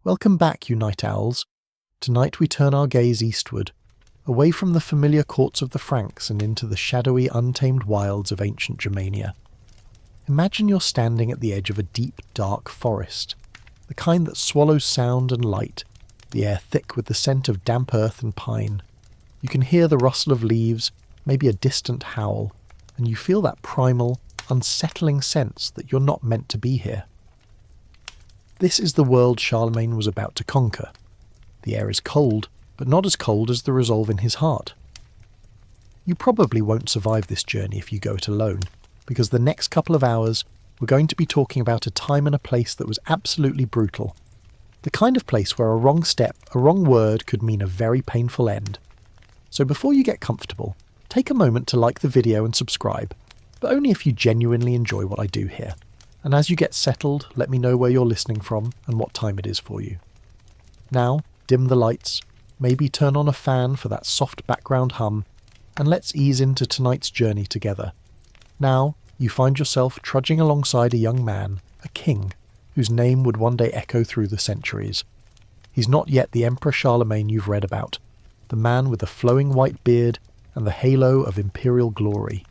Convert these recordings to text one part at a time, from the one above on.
Welcome back, you night owls. Tonight we turn our gaze eastward, away from the familiar courts of the Franks and into the shadowy, untamed wilds of ancient Germania. Imagine you're standing at the edge of a deep, dark forest, the kind that swallows sound and light, the air thick with the scent of damp earth and pine. You can hear the rustle of leaves, maybe a distant howl, and you feel that primal, unsettling sense that you're not meant to be here. This is the world Charlemagne was about to conquer. The air is cold, but not as cold as the resolve in his heart. You probably won't survive this journey if you go it alone, because the next couple of hours we're going to be talking about a time and a place that was absolutely brutal. The kind of place where a wrong step, a wrong word could mean a very painful end. So before you get comfortable, take a moment to like the video and subscribe, but only if you genuinely enjoy what I do here. And as you get settled, let me know where you're listening from and what time it is for you. Now, dim the lights, maybe turn on a fan for that soft background hum, and let's ease into tonight's journey together. Now, you find yourself trudging alongside a young man, a king, whose name would one day echo through the centuries. He's not yet the Emperor Charlemagne you've read about, the man with the flowing white beard and the halo of imperial glory.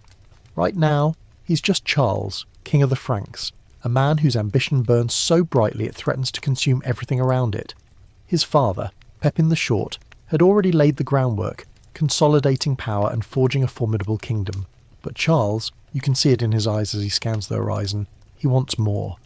Right now, he's just Charles, King of the Franks, a man whose ambition burns so brightly it threatens to consume everything around it. His father, Pepin the Short, had already laid the groundwork, consolidating power and forging a formidable kingdom. But Charles, you can see it in his eyes as he scans the horizon, he wants more.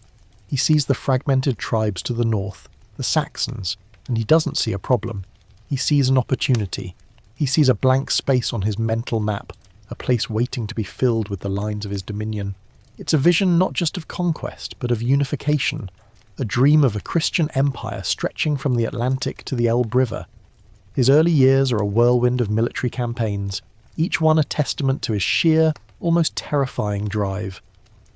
He sees the fragmented tribes to the north, the Saxons, and he doesn't see a problem. He sees an opportunity. He sees a blank space on his mental map, a place waiting to be filled with the lines of his dominion. It's a vision not just of conquest, but of unification, a dream of a Christian empire stretching from the Atlantic to the Elbe River. His early years are a whirlwind of military campaigns, each one a testament to his sheer, almost terrifying drive.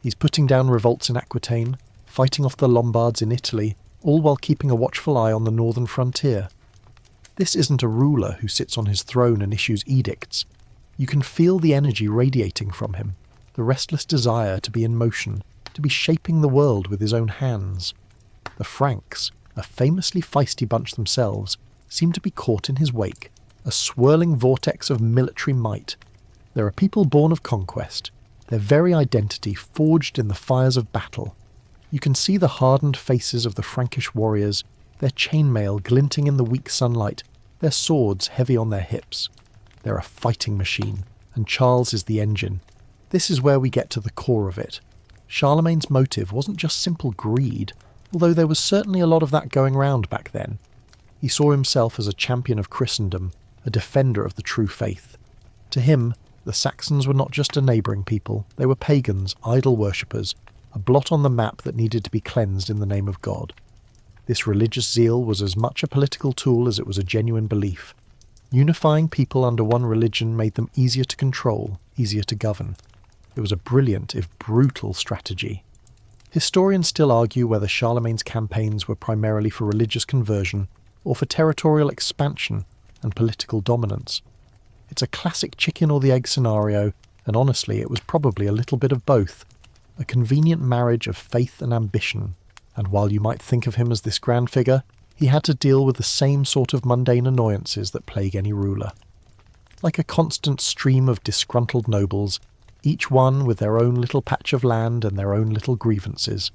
He's putting down revolts in Aquitaine, fighting off the Lombards in Italy, all while keeping a watchful eye on the northern frontier. This isn't a ruler who sits on his throne and issues edicts. You can feel the energy radiating from him, the restless desire to be in motion, to be shaping the world with his own hands. The Franks, a famously feisty bunch themselves, seem to be caught in his wake, a swirling vortex of military might. They're a people born of conquest, their very identity forged in the fires of battle. You can see the hardened faces of the Frankish warriors, their chainmail glinting in the weak sunlight, their swords heavy on their hips. They're a fighting machine, and Charles is the engine. This is where we get to the core of it. Charlemagne's motive wasn't just simple greed, although there was certainly a lot of that going round back then. He saw himself as a champion of Christendom, a defender of the true faith. To him, the Saxons were not just a neighbouring people, they were pagans, idol worshippers, a blot on the map that needed to be cleansed in the name of God. This religious zeal was as much a political tool as it was a genuine belief. Unifying people under one religion made them easier to control, easier to govern. It was a brilliant, if brutal, strategy. Historians still argue whether Charlemagne's campaigns were primarily for religious conversion or for territorial expansion and political dominance. It's a classic chicken or the egg scenario, and honestly it was probably a little bit of both. A convenient marriage of faith and ambition, and while you might think of him as this grand figure, he had to deal with the same sort of mundane annoyances that plague any ruler. Like a constant stream of disgruntled nobles, each one with their own little patch of land and their own little grievances.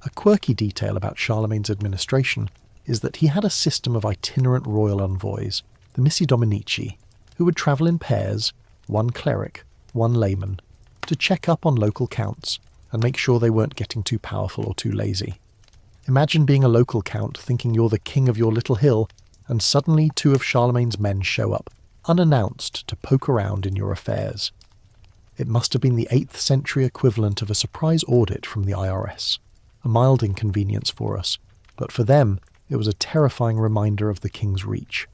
A quirky detail about Charlemagne's administration is that he had a system of itinerant royal envoys, the Missi Dominici, who would travel in pairs, one cleric, one layman, to check up on local counts and make sure they weren't getting too powerful or too lazy. Imagine being a local count thinking you're the king of your little hill, and suddenly two of Charlemagne's men show up, unannounced, to poke around in your affairs. It must have been the 8th century equivalent of a surprise audit from the IRS, a mild inconvenience for us, but for them it was a terrifying reminder of the king's reach.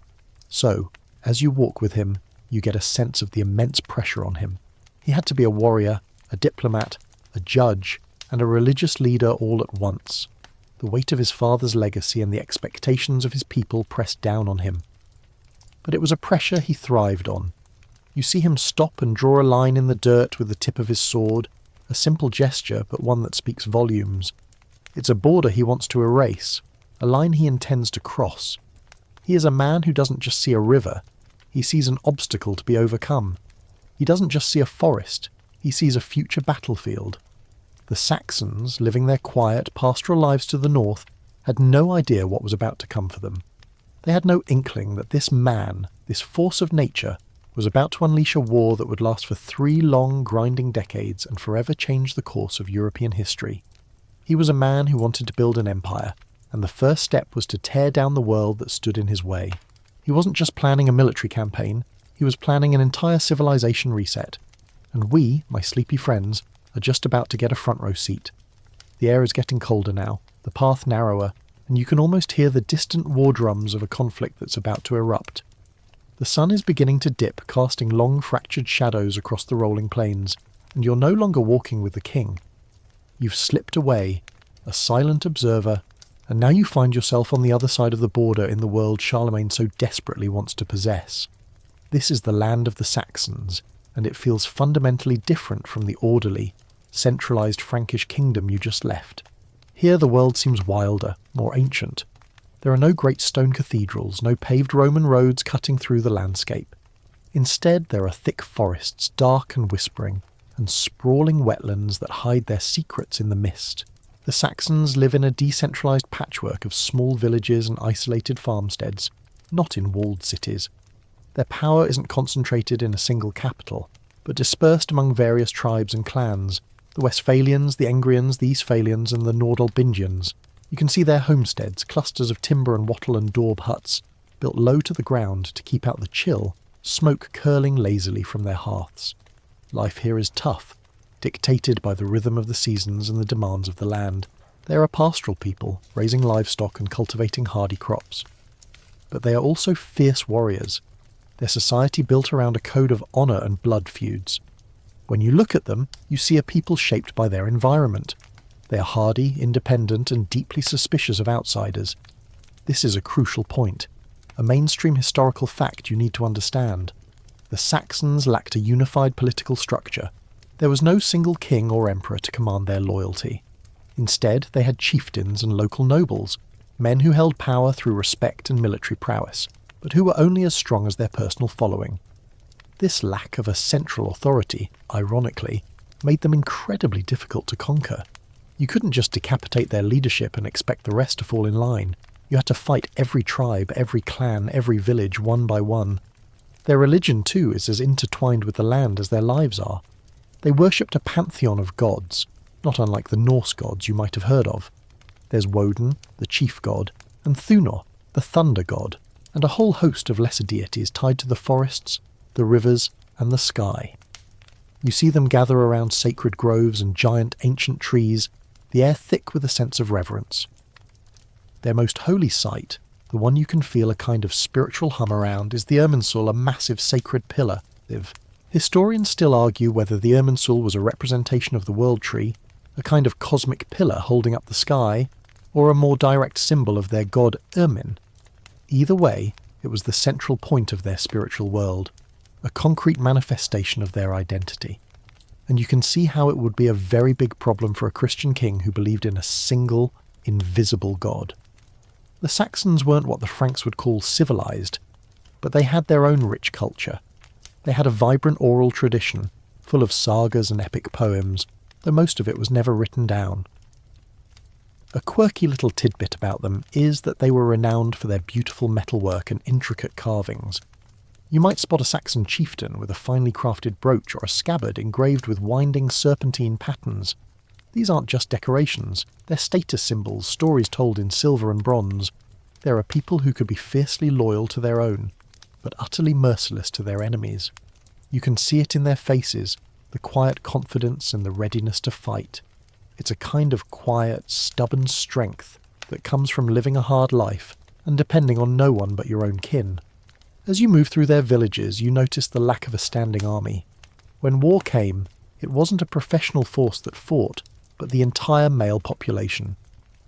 So, as you walk with him, you get a sense of the immense pressure on him. He had to be a warrior, a diplomat, a judge, and a religious leader all at once. The weight of his father's legacy and the expectations of his people pressed down on him. But it was a pressure he thrived on. You see him stop and draw a line in the dirt with the tip of his sword, a simple gesture but one that speaks volumes. It's a border he wants to erase, a line he intends to cross. He is a man who doesn't just see a river, he sees an obstacle to be overcome. He doesn't just see a forest, he sees a future battlefield. The Saxons, living their quiet, pastoral lives to the north, had no idea what was about to come for them. They had no inkling that this man, this force of nature, was about to unleash a war that would last for 3 long, grinding decades and forever change the course of European history. He was a man who wanted to build an empire, and the first step was to tear down the world that stood in his way. He wasn't just planning a military campaign, he was planning an entire civilization reset. And we, my sleepy friends, are just about to get a front row seat. The air is getting colder now, the path narrower, and you can almost hear the distant war drums of a conflict that's about to erupt. The sun is beginning to dip, casting long fractured shadows across the rolling plains, and you're no longer walking with the king. You've slipped away, a silent observer, and now you find yourself on the other side of the border in the world Charlemagne so desperately wants to possess. This is the land of the Saxons, and it feels fundamentally different from the orderly, centralised Frankish kingdom you just left. Here the world seems wilder, more ancient. There are no great stone cathedrals, no paved Roman roads cutting through the landscape. Instead, there are thick forests, dark and whispering, and sprawling wetlands that hide their secrets in the mist. The Saxons live in a decentralised patchwork of small villages and isolated farmsteads, not in walled cities. Their power isn't concentrated in a single capital, but dispersed among various tribes and clans, the Westphalians, the Engrians, the Eastphalians, and the Nordalbingians. You can see their homesteads, clusters of timber and wattle and daub huts, built low to the ground to keep out the chill, smoke curling lazily from their hearths. Life here is tough, dictated by the rhythm of the seasons and the demands of the land. They are a pastoral people, raising livestock and cultivating hardy crops. But they are also fierce warriors, their society built around a code of honour and blood feuds. When you look at them, you see a people shaped by their environment. They are hardy, independent, and deeply suspicious of outsiders. This is a crucial point, a mainstream historical fact you need to understand. The Saxons lacked a unified political structure. There was no single king or emperor to command their loyalty. Instead, they had chieftains and local nobles, men who held power through respect and military prowess, but who were only as strong as their personal following. This lack of a central authority, ironically, made them incredibly difficult to conquer. You couldn't just decapitate their leadership and expect the rest to fall in line. You had to fight every tribe, every clan, every village, one by one. Their religion, too, is as intertwined with the land as their lives are. They worshipped a pantheon of gods, not unlike the Norse gods you might have heard of. There's Woden, the chief god, and Thunor, the thunder god, and a whole host of lesser deities tied to the forests, the rivers, and the sky. You see them gather around sacred groves and giant ancient trees, the air thick with a sense of reverence. Their most holy site, the one you can feel a kind of spiritual hum around, is the Irminsul, a massive sacred pillar. Historians still argue whether the Irminsul was a representation of the world tree, a kind of cosmic pillar holding up the sky, or a more direct symbol of their god Irmin. Either way, it was the central point of their spiritual world, a concrete manifestation of their identity. And you can see how it would be a very big problem for a Christian king who believed in a single, invisible god. The Saxons weren't what the Franks would call civilized, but they had their own rich culture. They had a vibrant oral tradition, full of sagas and epic poems, though most of it was never written down. A quirky little tidbit about them is that they were renowned for their beautiful metalwork and intricate carvings. You might spot a Saxon chieftain with a finely crafted brooch or a scabbard engraved with winding serpentine patterns. These aren't just decorations, they're status symbols, stories told in silver and bronze. There are people who could be fiercely loyal to their own, but utterly merciless to their enemies. You can see it in their faces, the quiet confidence and the readiness to fight. It's a kind of quiet, stubborn strength that comes from living a hard life and depending on no one but your own kin. As you move through their villages, you notice the lack of a standing army. When war came, it wasn't a professional force that fought, but the entire male population.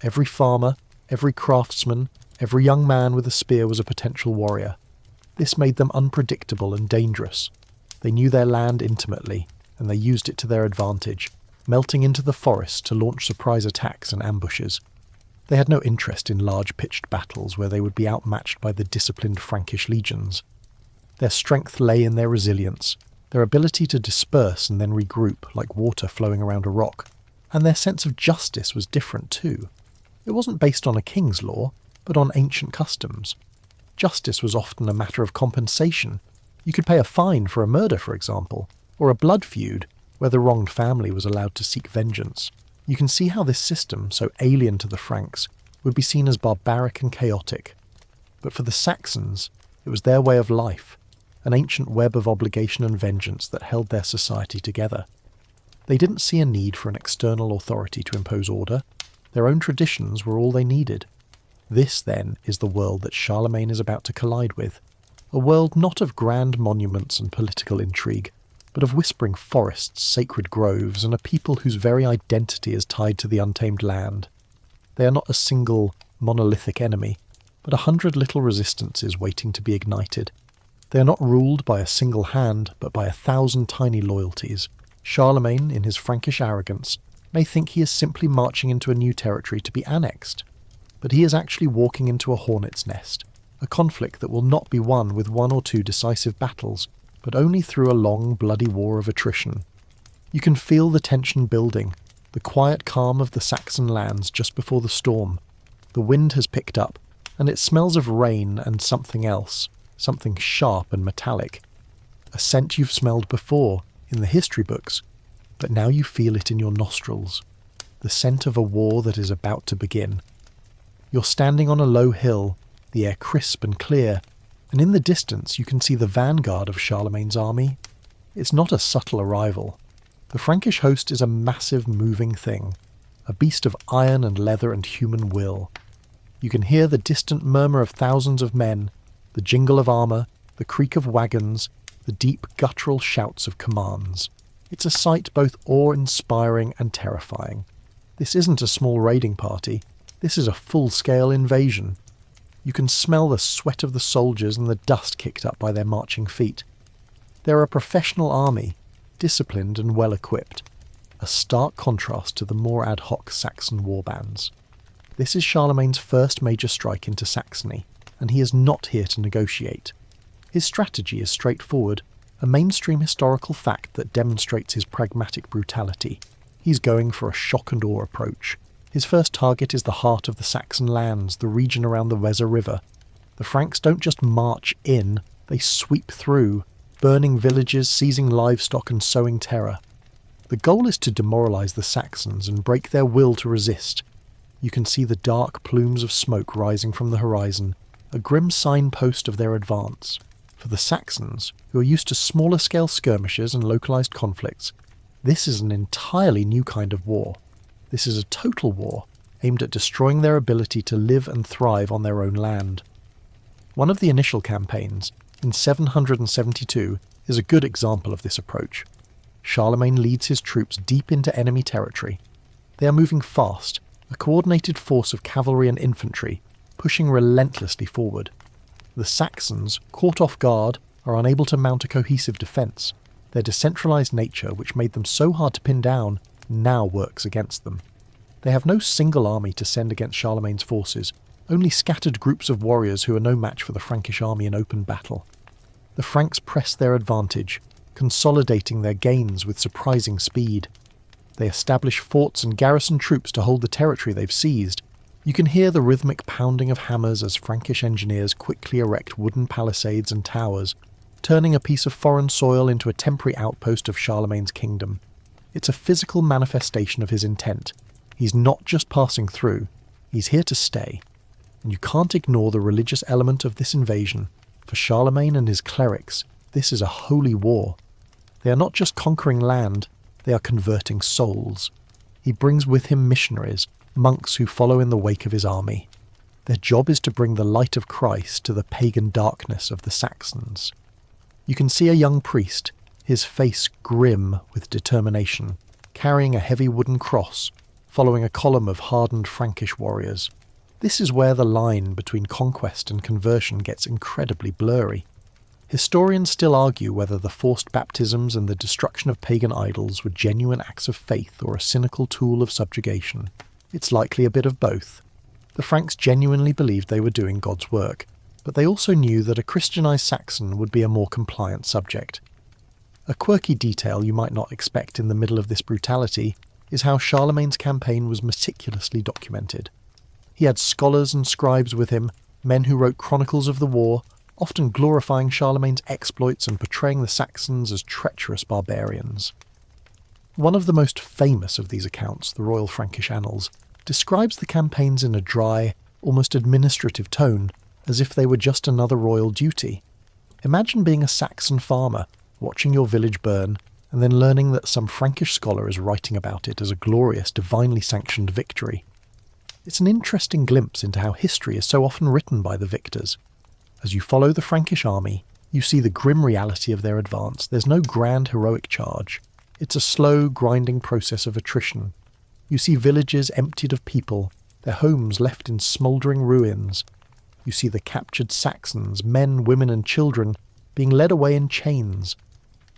Every farmer, every craftsman, every young man with a spear was a potential warrior. This made them unpredictable and dangerous. They knew their land intimately, and they used it to their advantage, melting into the forest to launch surprise attacks and ambushes. They had no interest in large pitched battles where they would be outmatched by the disciplined Frankish legions. Their strength lay in their resilience, their ability to disperse and then regroup like water flowing around a rock, and their sense of justice was different too. It wasn't based on a king's law, but on ancient customs. Justice was often a matter of compensation. You could pay a fine for a murder, for example, or a blood feud where the wronged family was allowed to seek vengeance. You can see how this system, so alien to the Franks, would be seen as barbaric and chaotic. But for the Saxons, it was their way of life, an ancient web of obligation and vengeance that held their society together. They didn't see a need for an external authority to impose order. Their own traditions were all they needed. This, then, is the world that Charlemagne is about to collide with. A world not of grand monuments and political intrigue, but of whispering forests, sacred groves, and a people whose very identity is tied to the untamed land. They are not a single, monolithic enemy, but 100 little resistances waiting to be ignited. They are not ruled by a single hand, but by 1,000 tiny loyalties. Charlemagne, in his Frankish arrogance, may think he is simply marching into a new territory to be annexed. But he is actually walking into a hornet's nest, a conflict that will not be won with 1 or 2 decisive battles, but only through a long, bloody war of attrition. You can feel the tension building, the quiet calm of the Saxon lands just before the storm. The wind has picked up, and it smells of rain and something else, something sharp and metallic. A scent you've smelled before, in the history books, but now you feel it in your nostrils. The scent of a war that is about to begin. You're standing on a low hill, the air crisp and clear, and in the distance you can see the vanguard of Charlemagne's army. It's not a subtle arrival. The Frankish host is a massive moving thing, a beast of iron and leather and human will. You can hear the distant murmur of thousands of men, the jingle of armour, the creak of wagons, the deep guttural shouts of commands. It's a sight both awe-inspiring and terrifying. This isn't a small raiding party, this is a full-scale invasion. You can smell the sweat of the soldiers and the dust kicked up by their marching feet. They're a professional army, disciplined and well-equipped, a stark contrast to the more ad hoc Saxon warbands. This is Charlemagne's first major strike into Saxony, and he is not here to negotiate. His strategy is straightforward, a mainstream historical fact that demonstrates his pragmatic brutality. He's going for a shock and awe approach. His first target is the heart of the Saxon lands, the region around the Weser River. The Franks don't just march in, they sweep through, burning villages, seizing livestock and sowing terror. The goal is to demoralise the Saxons and break their will to resist. You can see the dark plumes of smoke rising from the horizon, a grim signpost of their advance. For the Saxons, who are used to smaller-scale skirmishes and localised conflicts, this is an entirely new kind of war. This is a total war, aimed at destroying their ability to live and thrive on their own land. One of the initial campaigns, in 772, is a good example of this approach. Charlemagne leads his troops deep into enemy territory. They are moving fast, a coordinated force of cavalry and infantry, pushing relentlessly forward. The Saxons, caught off guard, are unable to mount a cohesive defence. Their decentralised nature, which made them so hard to pin down, now works against them. They have no single army to send against Charlemagne's forces, only scattered groups of warriors who are no match for the Frankish army in open battle. The Franks press their advantage, consolidating their gains with surprising speed. They establish forts and garrison troops to hold the territory they've seized. You can hear the rhythmic pounding of hammers as Frankish engineers quickly erect wooden palisades and towers, turning a piece of foreign soil into a temporary outpost of Charlemagne's kingdom. It's a physical manifestation of his intent. He's not just passing through, he's here to stay. And you can't ignore the religious element of this invasion. For Charlemagne and his clerics, this is a holy war. They are not just conquering land, they are converting souls. He brings with him missionaries, monks who follow in the wake of his army. Their job is to bring the light of Christ to the pagan darkness of the Saxons. You can see a young priest, his face grim with determination, carrying a heavy wooden cross, following a column of hardened Frankish warriors. This is where the line between conquest and conversion gets incredibly blurry. Historians still argue whether the forced baptisms and the destruction of pagan idols were genuine acts of faith or a cynical tool of subjugation. It's likely a bit of both. The Franks genuinely believed they were doing God's work, but they also knew that a Christianized Saxon would be a more compliant subject. A quirky detail you might not expect in the middle of this brutality is how Charlemagne's campaign was meticulously documented. He had scholars and scribes with him, men who wrote chronicles of the war, often glorifying Charlemagne's exploits and portraying the Saxons as treacherous barbarians. One of the most famous of these accounts, the Royal Frankish Annals, describes the campaigns in a dry, almost administrative tone, as if they were just another royal duty. Imagine being a Saxon farmer, watching your village burn, and then learning that some Frankish scholar is writing about it as a glorious, divinely sanctioned victory. It's an interesting glimpse into how history is so often written by the victors. As you follow the Frankish army, you see the grim reality of their advance. There's no grand heroic charge. It's a slow, grinding process of attrition. You see villages emptied of people, their homes left in smouldering ruins. You see the captured Saxons, men, women and children, being led away in chains.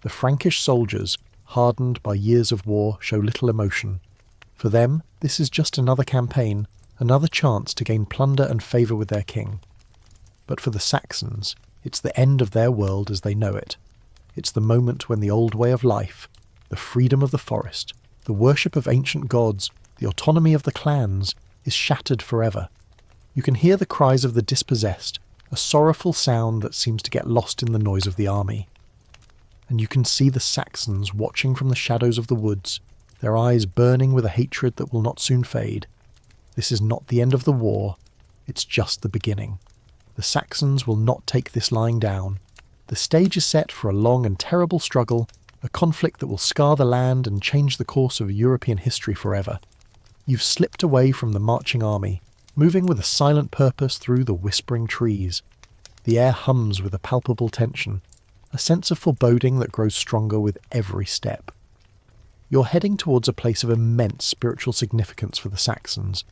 The Frankish soldiers, hardened by years of war, show little emotion. For them, this is just another campaign, another chance to gain plunder and favour with their king. But for the Saxons, it's the end of their world as they know it. It's the moment when the old way of life, the freedom of the forest, the worship of ancient gods, the autonomy of the clans, is shattered forever. You can hear the cries of the dispossessed, a sorrowful sound that seems to get lost in the noise of the army. And you can see the Saxons watching from the shadows of the woods, their eyes burning with a hatred that will not soon fade. This is not the end of the war, it's just the beginning. The Saxons will not take this lying down. The stage is set for a long and terrible struggle, a conflict that will scar the land and change the course of European history forever. You've slipped away from the marching army, moving with a silent purpose through the whispering trees. The air hums with a palpable tension, a sense of foreboding that grows stronger with every step. You're heading towards a place of immense spiritual significance for the Saxons,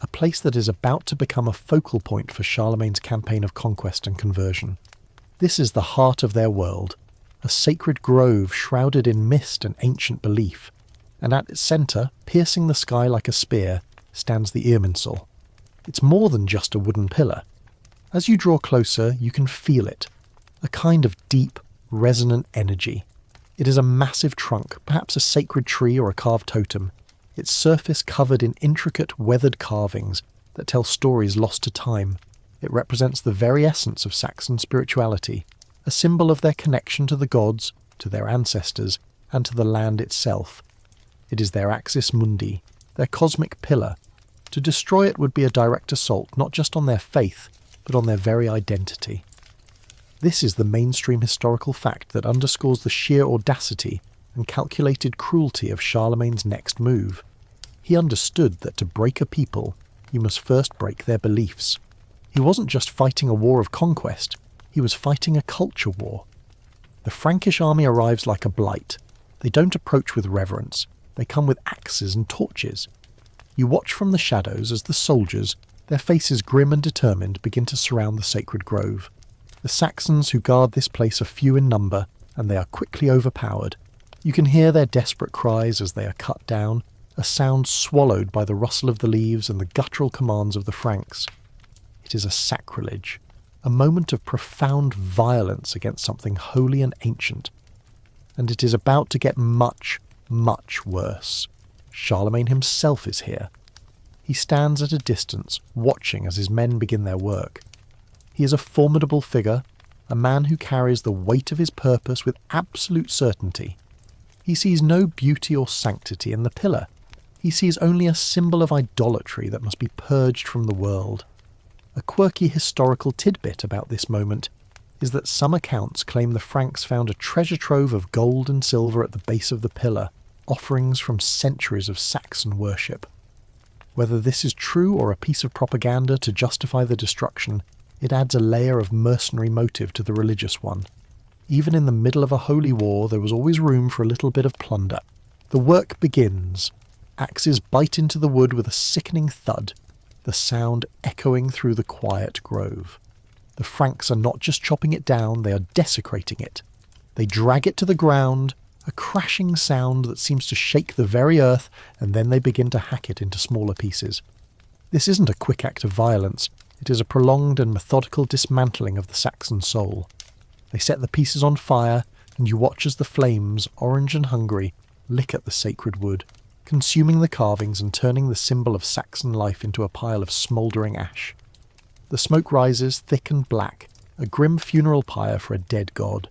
a place that is about to become a focal point for Charlemagne's campaign of conquest and conversion. This is the heart of their world, a sacred grove shrouded in mist and ancient belief, and at its centre, piercing the sky like a spear, stands the Irminsul. It's more than just a wooden pillar. As you draw closer, you can feel it, a kind of deep, resonant energy. It is a massive trunk, perhaps a sacred tree or a carved totem, its surface covered in intricate, weathered carvings that tell stories lost to time. It represents the very essence of Saxon spirituality, a symbol of their connection to the gods, to their ancestors, and to the land itself. It is their axis mundi, their cosmic pillar. To destroy it would be a direct assault not just on their faith, but on their very identity. This is the mainstream historical fact that underscores the sheer audacity and calculated cruelty of Charlemagne's next move. He understood that to break a people, you must first break their beliefs. He wasn't just fighting a war of conquest, he was fighting a culture war. The Frankish army arrives like a blight. They don't approach with reverence, they come with axes and torches. You watch from the shadows as the soldiers, their faces grim and determined, begin to surround the sacred grove. The Saxons who guard this place are few in number, and they are quickly overpowered. You can hear their desperate cries as they are cut down, a sound swallowed by the rustle of the leaves and the guttural commands of the Franks. It is a sacrilege, a moment of profound violence against something holy and ancient. And it is about to get much, much worse. Charlemagne himself is here. He stands at a distance, watching as his men begin their work. He is a formidable figure, a man who carries the weight of his purpose with absolute certainty. He sees no beauty or sanctity in the pillar. He sees only a symbol of idolatry that must be purged from the world. A quirky historical tidbit about this moment is that some accounts claim the Franks found a treasure trove of gold and silver at the base of the pillar, offerings from centuries of Saxon worship. Whether this is true or a piece of propaganda to justify the destruction, it adds a layer of mercenary motive to the religious one. Even in the middle of a holy war, there was always room for a little bit of plunder. The work begins. Axes bite into the wood with a sickening thud, the sound echoing through the quiet grove. The Franks are not just chopping it down, they are desecrating it. They drag it to the ground, a crashing sound that seems to shake the very earth, and then they begin to hack it into smaller pieces. This isn't a quick act of violence, it is a prolonged and methodical dismantling of the Saxon soul. They set the pieces on fire, and you watch as the flames, orange and hungry, lick at the sacred wood, consuming the carvings and turning the symbol of Saxon life into a pile of smouldering ash. The smoke rises thick and black, a grim funeral pyre for a dead god.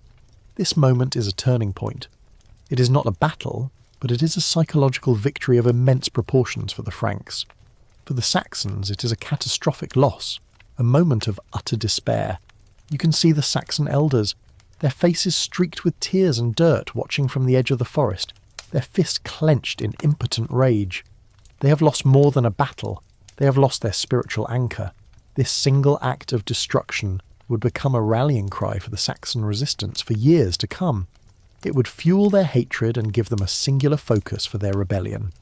This moment is a turning point. It is not a battle, but it is a psychological victory of immense proportions for the Franks. For the Saxons, it is a catastrophic loss, a moment of utter despair. You can see the Saxon elders, their faces streaked with tears and dirt, watching from the edge of the forest, their fists clenched in impotent rage. They have lost more than a battle. They have lost their spiritual anchor. This single act of destruction would become a rallying cry for the Saxon resistance for years to come. It would fuel their hatred and give them a singular focus for their rebellion.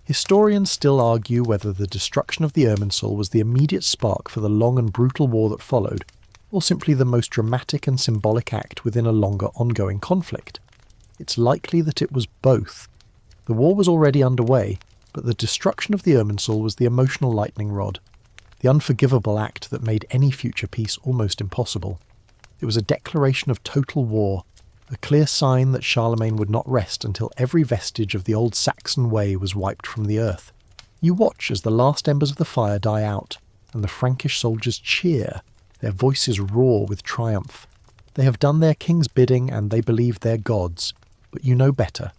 Historians still argue whether the destruction of the Irminsul was the immediate spark for the long and brutal war that followed, or simply the most dramatic and symbolic act within a longer ongoing conflict. It's likely that it was both. The war was already underway, but the destruction of the Irminsul was the emotional lightning rod, the unforgivable act that made any future peace almost impossible. It was a declaration of total war, a clear sign that Charlemagne would not rest until every vestige of the old Saxon way was wiped from the earth. You watch as the last embers of the fire die out, and the Frankish soldiers cheer, their voices roar with triumph. They have done their king's bidding and they believe they're gods, but you know better.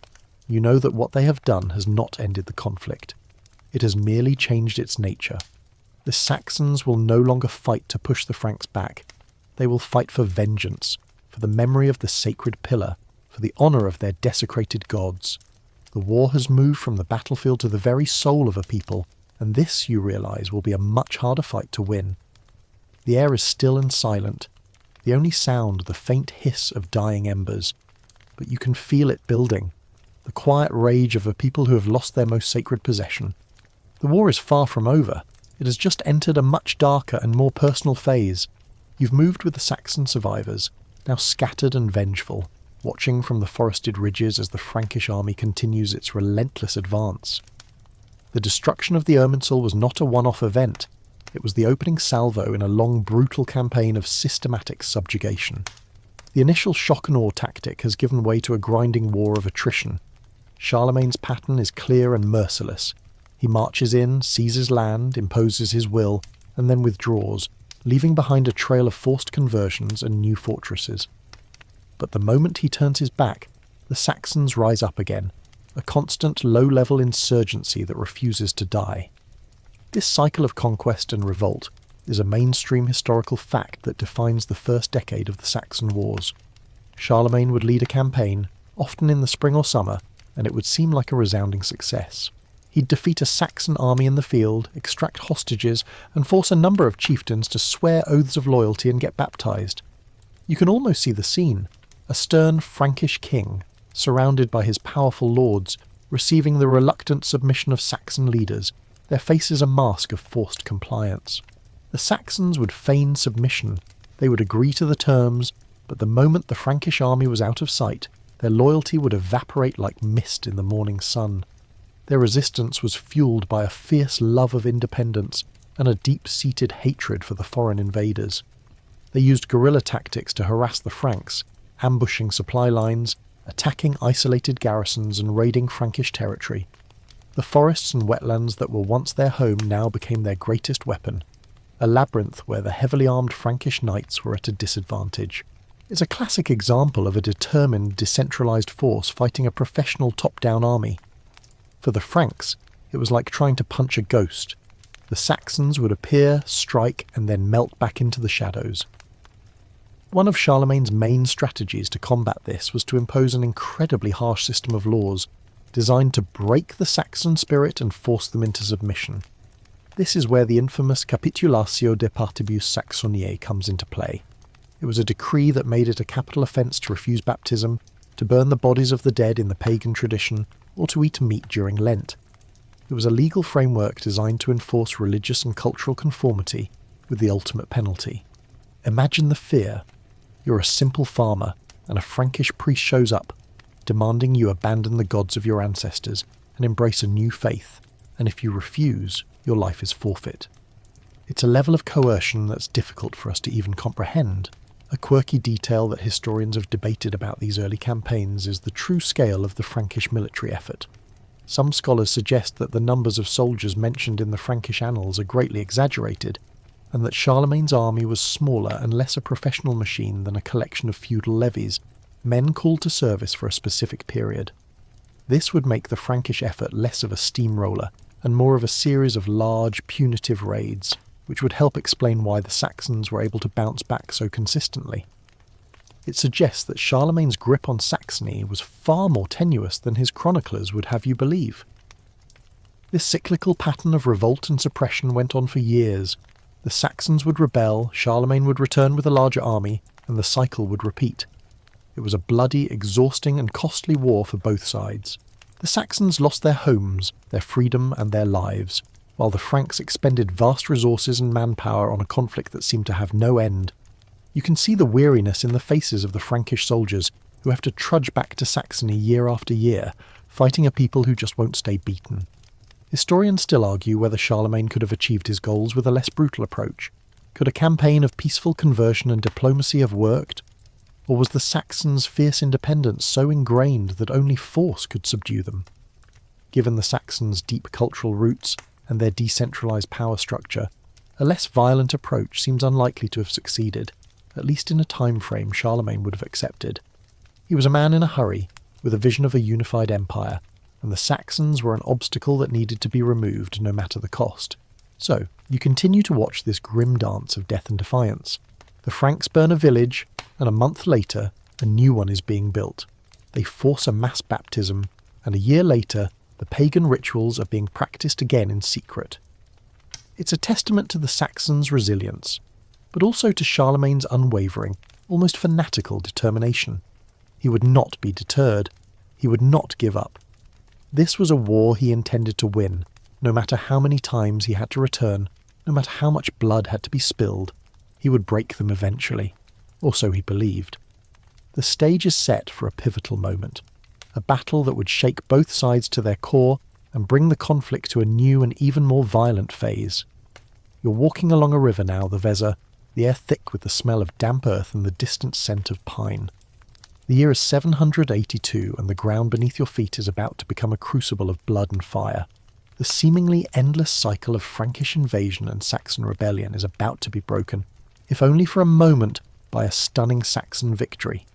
You know that what they have done has not ended the conflict. It has merely changed its nature. The Saxons will no longer fight to push the Franks back. They will fight for vengeance, for the memory of the sacred pillar, for the honour of their desecrated gods. The war has moved from the battlefield to the very soul of a people, and this, you realise, will be a much harder fight to win. The air is still and silent, the only sound the faint hiss of dying embers, but you can feel it building, the quiet rage of a people who have lost their most sacred possession. The war is far from over. It has just entered a much darker and more personal phase. You've moved with the Saxon survivors, now scattered and vengeful, watching from the forested ridges as the Frankish army continues its relentless advance. The destruction of the Irminsul was not a one-off event. It was the opening salvo in a long, brutal campaign of systematic subjugation. The initial shock and awe tactic has given way to a grinding war of attrition. Charlemagne's pattern is clear and merciless. He marches in, seizes land, imposes his will, and then withdraws, leaving behind a trail of forced conversions and new fortresses. But the moment he turns his back, the Saxons rise up again, a constant low-level insurgency that refuses to die. This cycle of conquest and revolt is a mainstream historical fact that defines the first decade of the Saxon Wars. Charlemagne would lead a campaign, often in the spring or summer, and it would seem like a resounding success. He'd defeat a Saxon army in the field, extract hostages, and force a number of chieftains to swear oaths of loyalty and get baptized. You can almost see the scene, a stern Frankish king, surrounded by his powerful lords, receiving the reluctant submission of Saxon leaders, their faces a mask of forced compliance. The Saxons would feign submission, they would agree to the terms, but the moment the Frankish army was out of sight, their loyalty would evaporate like mist in the morning sun. Their resistance was fueled by a fierce love of independence and a deep-seated hatred for the foreign invaders. They used guerrilla tactics to harass the Franks, ambushing supply lines, attacking isolated garrisons and raiding Frankish territory. The forests and wetlands that were once their home now became their greatest weapon, a labyrinth where the heavily armed Frankish knights were at a disadvantage. It's a classic example of a determined, decentralized force fighting a professional top-down army. For the Franks, it was like trying to punch a ghost. The Saxons would appear, strike, and then melt back into the shadows. One of Charlemagne's main strategies to combat this was to impose an incredibly harsh system of laws, designed to break the Saxon spirit and force them into submission. This is where the infamous Capitulatio de Partibus Saxoniae comes into play. It was a decree that made it a capital offence to refuse baptism, to burn the bodies of the dead in the pagan tradition, or to eat meat during Lent. It was a legal framework designed to enforce religious and cultural conformity, with the ultimate penalty. Imagine the fear. You're a simple farmer, and a Frankish priest shows up, demanding you abandon the gods of your ancestors and embrace a new faith, and if you refuse, your life is forfeit. It's a level of coercion that's difficult for us to even comprehend. A quirky detail that historians have debated about these early campaigns is the true scale of the Frankish military effort. Some scholars suggest that the numbers of soldiers mentioned in the Frankish annals are greatly exaggerated, and that Charlemagne's army was smaller and less a professional machine than a collection of feudal levies, men called to service for a specific period. This would make the Frankish effort less of a steamroller and more of a series of large, punitive raids, which would help explain why the Saxons were able to bounce back so consistently. It suggests that Charlemagne's grip on Saxony was far more tenuous than his chroniclers would have you believe. This cyclical pattern of revolt and suppression went on for years. The Saxons would rebel, Charlemagne would return with a larger army, and the cycle would repeat. It was a bloody, exhausting and costly war for both sides. The Saxons lost their homes, their freedom and their lives, while the Franks expended vast resources and manpower on a conflict that seemed to have no end. You can see the weariness in the faces of the Frankish soldiers who have to trudge back to Saxony year after year, fighting a people who just won't stay beaten. Historians still argue whether Charlemagne could have achieved his goals with a less brutal approach. Could a campaign of peaceful conversion and diplomacy have worked? Or was the Saxons' fierce independence so ingrained that only force could subdue them? Given the Saxons' deep cultural roots and their decentralised power structure, a less violent approach seems unlikely to have succeeded, at least in a time frame Charlemagne would have accepted. He was a man in a hurry, with a vision of a unified empire, and the Saxons were an obstacle that needed to be removed no matter the cost. So, you continue to watch this grim dance of death and defiance. The Franks burn a village, and a month later, a new one is being built. They force a mass baptism, and a year later, the pagan rituals are being practiced again in secret. It's a testament to the Saxons' resilience, but also to Charlemagne's unwavering, almost fanatical determination. He would not be deterred. He would not give up. This was a war he intended to win, no matter how many times he had to return, no matter how much blood had to be spilled. He would break them eventually, or so he believed. The stage is set for a pivotal moment, a battle that would shake both sides to their core and bring the conflict to a new and even more violent phase. You're walking along a river now, the Weser, the air thick with the smell of damp earth and the distant scent of pine. The year is 782, and the ground beneath your feet is about to become a crucible of blood and fire. The seemingly endless cycle of Frankish invasion and Saxon rebellion is about to be broken, if only for a moment, by a stunning Saxon victory.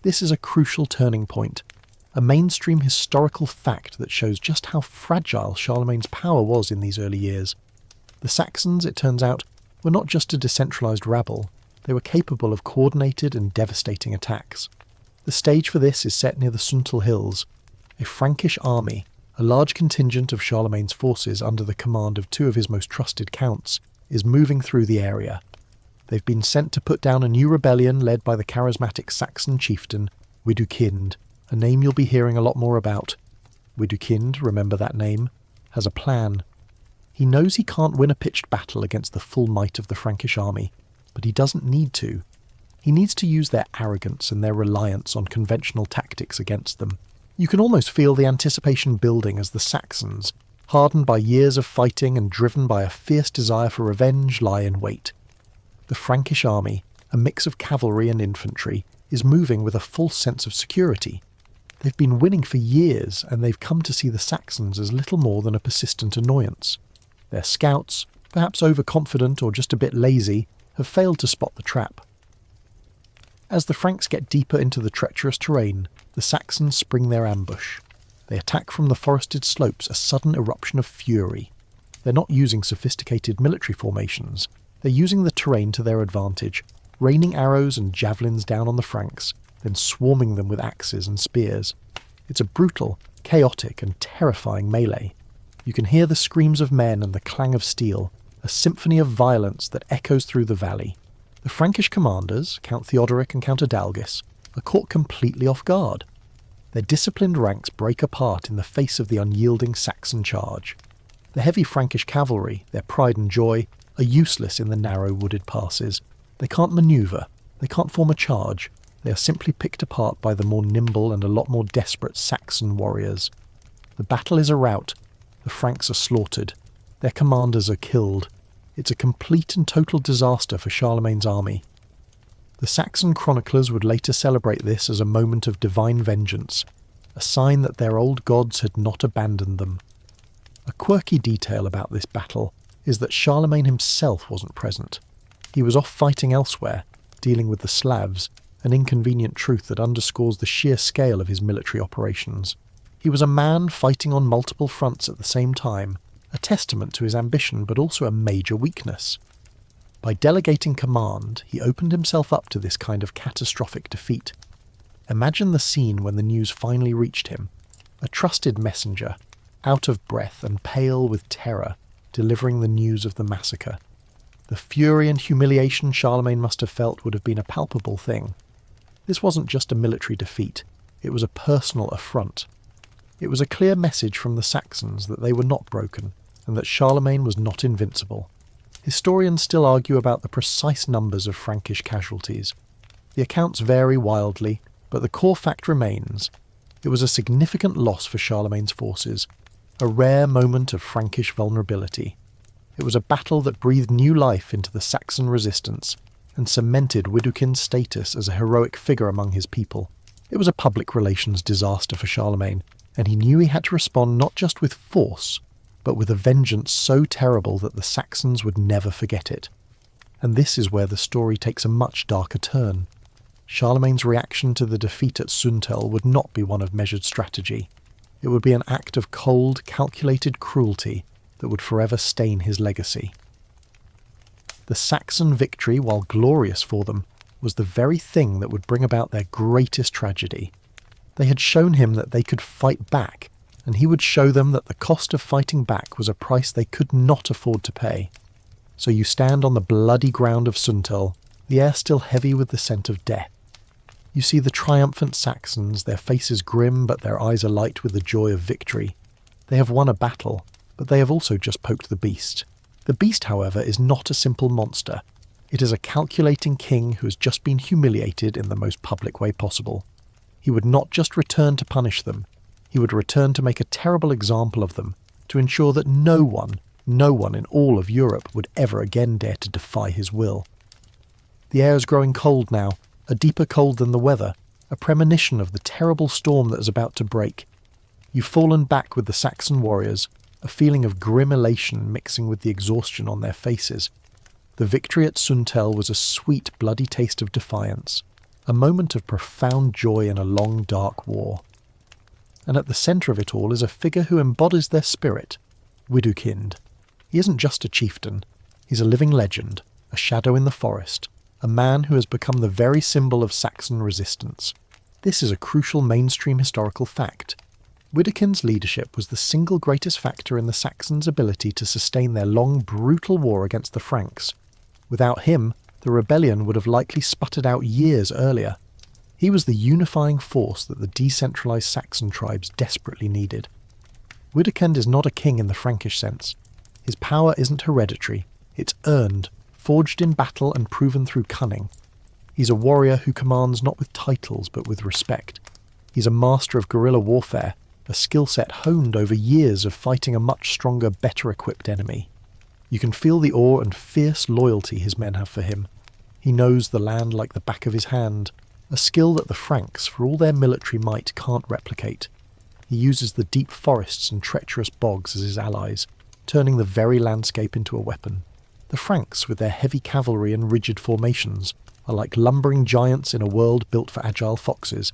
This is a crucial turning point, a mainstream historical fact that shows just how fragile Charlemagne's power was in these early years. The Saxons, it turns out, were not just a decentralised rabble, they were capable of coordinated and devastating attacks. The stage for this is set near the Suntal Hills. A Frankish army, a large contingent of Charlemagne's forces under the command of two of his most trusted counts, is moving through the area. They've been sent to put down a new rebellion led by the charismatic Saxon chieftain, Widukind, a name you'll be hearing a lot more about. Widukind, remember that name, has a plan. He knows he can't win a pitched battle against the full might of the Frankish army, but he doesn't need to. He needs to use their arrogance and their reliance on conventional tactics against them. You can almost feel the anticipation building as the Saxons, hardened by years of fighting and driven by a fierce desire for revenge, lie in wait. The Frankish army, a mix of cavalry and infantry, is moving with a false sense of security. They've been winning for years, and they've come to see the Saxons as little more than a persistent annoyance. Their scouts, perhaps overconfident or just a bit lazy, have failed to spot the trap. As the Franks get deeper into the treacherous terrain, the Saxons spring their ambush. They attack from the forested slopes, a sudden eruption of fury. They're not using sophisticated military formations. They're using the terrain to their advantage, raining arrows and javelins down on the Franks, then swarming them with axes and spears. It's a brutal, chaotic and terrifying melee. You can hear the screams of men and the clang of steel, a symphony of violence that echoes through the valley. The Frankish commanders, Count Theodoric and Count Adalgis, are caught completely off guard. Their disciplined ranks break apart in the face of the unyielding Saxon charge. The heavy Frankish cavalry, their pride and joy, are useless in the narrow wooded passes. They can't manoeuvre, they can't form a charge, they are simply picked apart by the more nimble and a lot more desperate Saxon warriors. The battle is a rout, the Franks are slaughtered, Their commanders are killed. It's a complete and total disaster for Charlemagne's army. The Saxon chroniclers would later celebrate this as a moment of divine vengeance, a sign that their old gods had not abandoned them. A quirky detail about this battle is that Charlemagne himself wasn't present. He was off fighting elsewhere, dealing with the Slavs, an inconvenient truth that underscores the sheer scale of his military operations. He was a man fighting on multiple fronts at the same time, a testament to his ambition but also a major weakness. By delegating command, he opened himself up to this kind of catastrophic defeat. Imagine the scene when the news finally reached him. A trusted messenger, out of breath and pale with terror, delivering the news of the massacre. The fury and humiliation Charlemagne must have felt would have been a palpable thing. This wasn't just a military defeat, it was a personal affront. It was a clear message from the Saxons that they were not broken, and that Charlemagne was not invincible. Historians still argue about the precise numbers of Frankish casualties. The accounts vary wildly, but the core fact remains. It was a significant loss for Charlemagne's forces, a rare moment of Frankish vulnerability. It was a battle that breathed new life into the Saxon resistance and cemented Widukin's status as a heroic figure among his people. It was a public relations disaster for Charlemagne, and he knew he had to respond not just with force, but with a vengeance so terrible that the Saxons would never forget it. And this is where the story takes a much darker turn. Charlemagne's reaction to the defeat at Suntel would not be one of measured strategy. It would be an act of cold, calculated cruelty that would forever stain his legacy. The Saxon victory, while glorious for them, was the very thing that would bring about their greatest tragedy. They had shown him that they could fight back, and he would show them that the cost of fighting back was a price they could not afford to pay. So you stand on the bloody ground of Suntel, the air still heavy with the scent of death. You see the triumphant Saxons, their faces grim but their eyes alight with the joy of victory. They have won a battle, but they have also just poked the beast. The beast, however, is not a simple monster. It is a calculating king who has just been humiliated in the most public way possible. He would not just return to punish them, he would return to make a terrible example of them, to ensure that no one in all of Europe would ever again dare to defy his will. The air is growing cold now, a deeper cold than the weather, a premonition of the terrible storm that is about to break. You've fallen back with the Saxon warriors, a feeling of grim elation mixing with the exhaustion on their faces. The victory at Suntel was a sweet, bloody taste of defiance, a moment of profound joy in a long, dark war. And at the centre of it all is a figure who embodies their spirit, Widukind. He isn't just a chieftain, he's a living legend, a shadow in the forest, a man who has become the very symbol of Saxon resistance. This is a crucial mainstream historical fact. Widukind's leadership was the single greatest factor in the Saxons' ability to sustain their long, brutal war against the Franks. Without him, the rebellion would have likely sputtered out years earlier. He was the unifying force that the decentralised Saxon tribes desperately needed. Widukind is not a king in the Frankish sense. His power isn't hereditary, it's earned, forged in battle and proven through cunning. He's a warrior who commands not with titles but with respect. He's a master of guerrilla warfare, a skill set honed over years of fighting a much stronger, better equipped enemy. You can feel the awe and fierce loyalty his men have for him. He knows the land like the back of his hand, a skill that the Franks, for all their military might, can't replicate. He uses the deep forests and treacherous bogs as his allies, turning the very landscape into a weapon. The Franks, with their heavy cavalry and rigid formations, are like lumbering giants in a world built for agile foxes.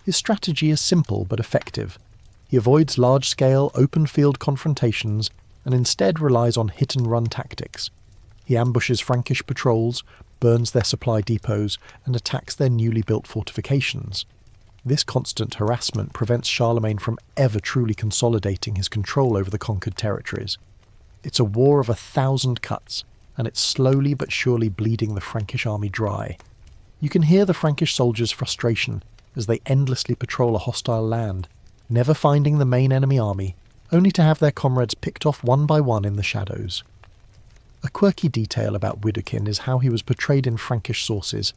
His strategy is simple but effective. He avoids large-scale, open-field confrontations and instead relies on hit-and-run tactics. He ambushes Frankish patrols, burns their supply depots, and attacks their newly built fortifications. This constant harassment prevents Charlemagne from ever truly consolidating his control over the conquered territories. It's a war of 1,000 cuts, and it's slowly but surely bleeding the Frankish army dry. You can hear the Frankish soldiers' frustration as they endlessly patrol a hostile land, never finding the main enemy army, only to have their comrades picked off one by one in the shadows. A quirky detail about Widukind is how he was portrayed in Frankish sources.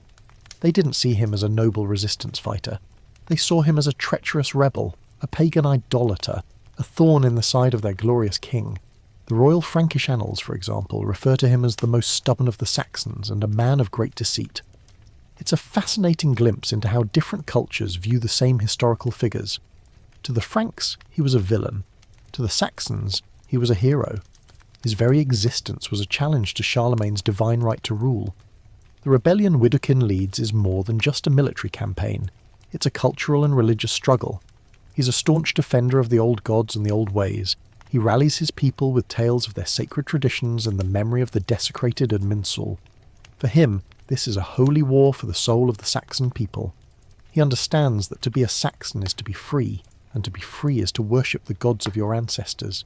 They didn't see him as a noble resistance fighter. They saw him as a treacherous rebel, a pagan idolater, a thorn in the side of their glorious king. The royal Frankish annals, for example, refer to him as the most stubborn of the Saxons and a man of great deceit. It's a fascinating glimpse into how different cultures view the same historical figures. To the Franks, he was a villain. To the Saxons, he was a hero. His very existence was a challenge to Charlemagne's divine right to rule. The rebellion Widukind leads is more than just a military campaign. It's a cultural and religious struggle. He's a staunch defender of the old gods and the old ways. He rallies his people with tales of their sacred traditions and the memory of the desecrated Minsul. For him, this is a holy war for the soul of the Saxon people. He understands that to be a Saxon is to be free, and to be free is to worship the gods of your ancestors.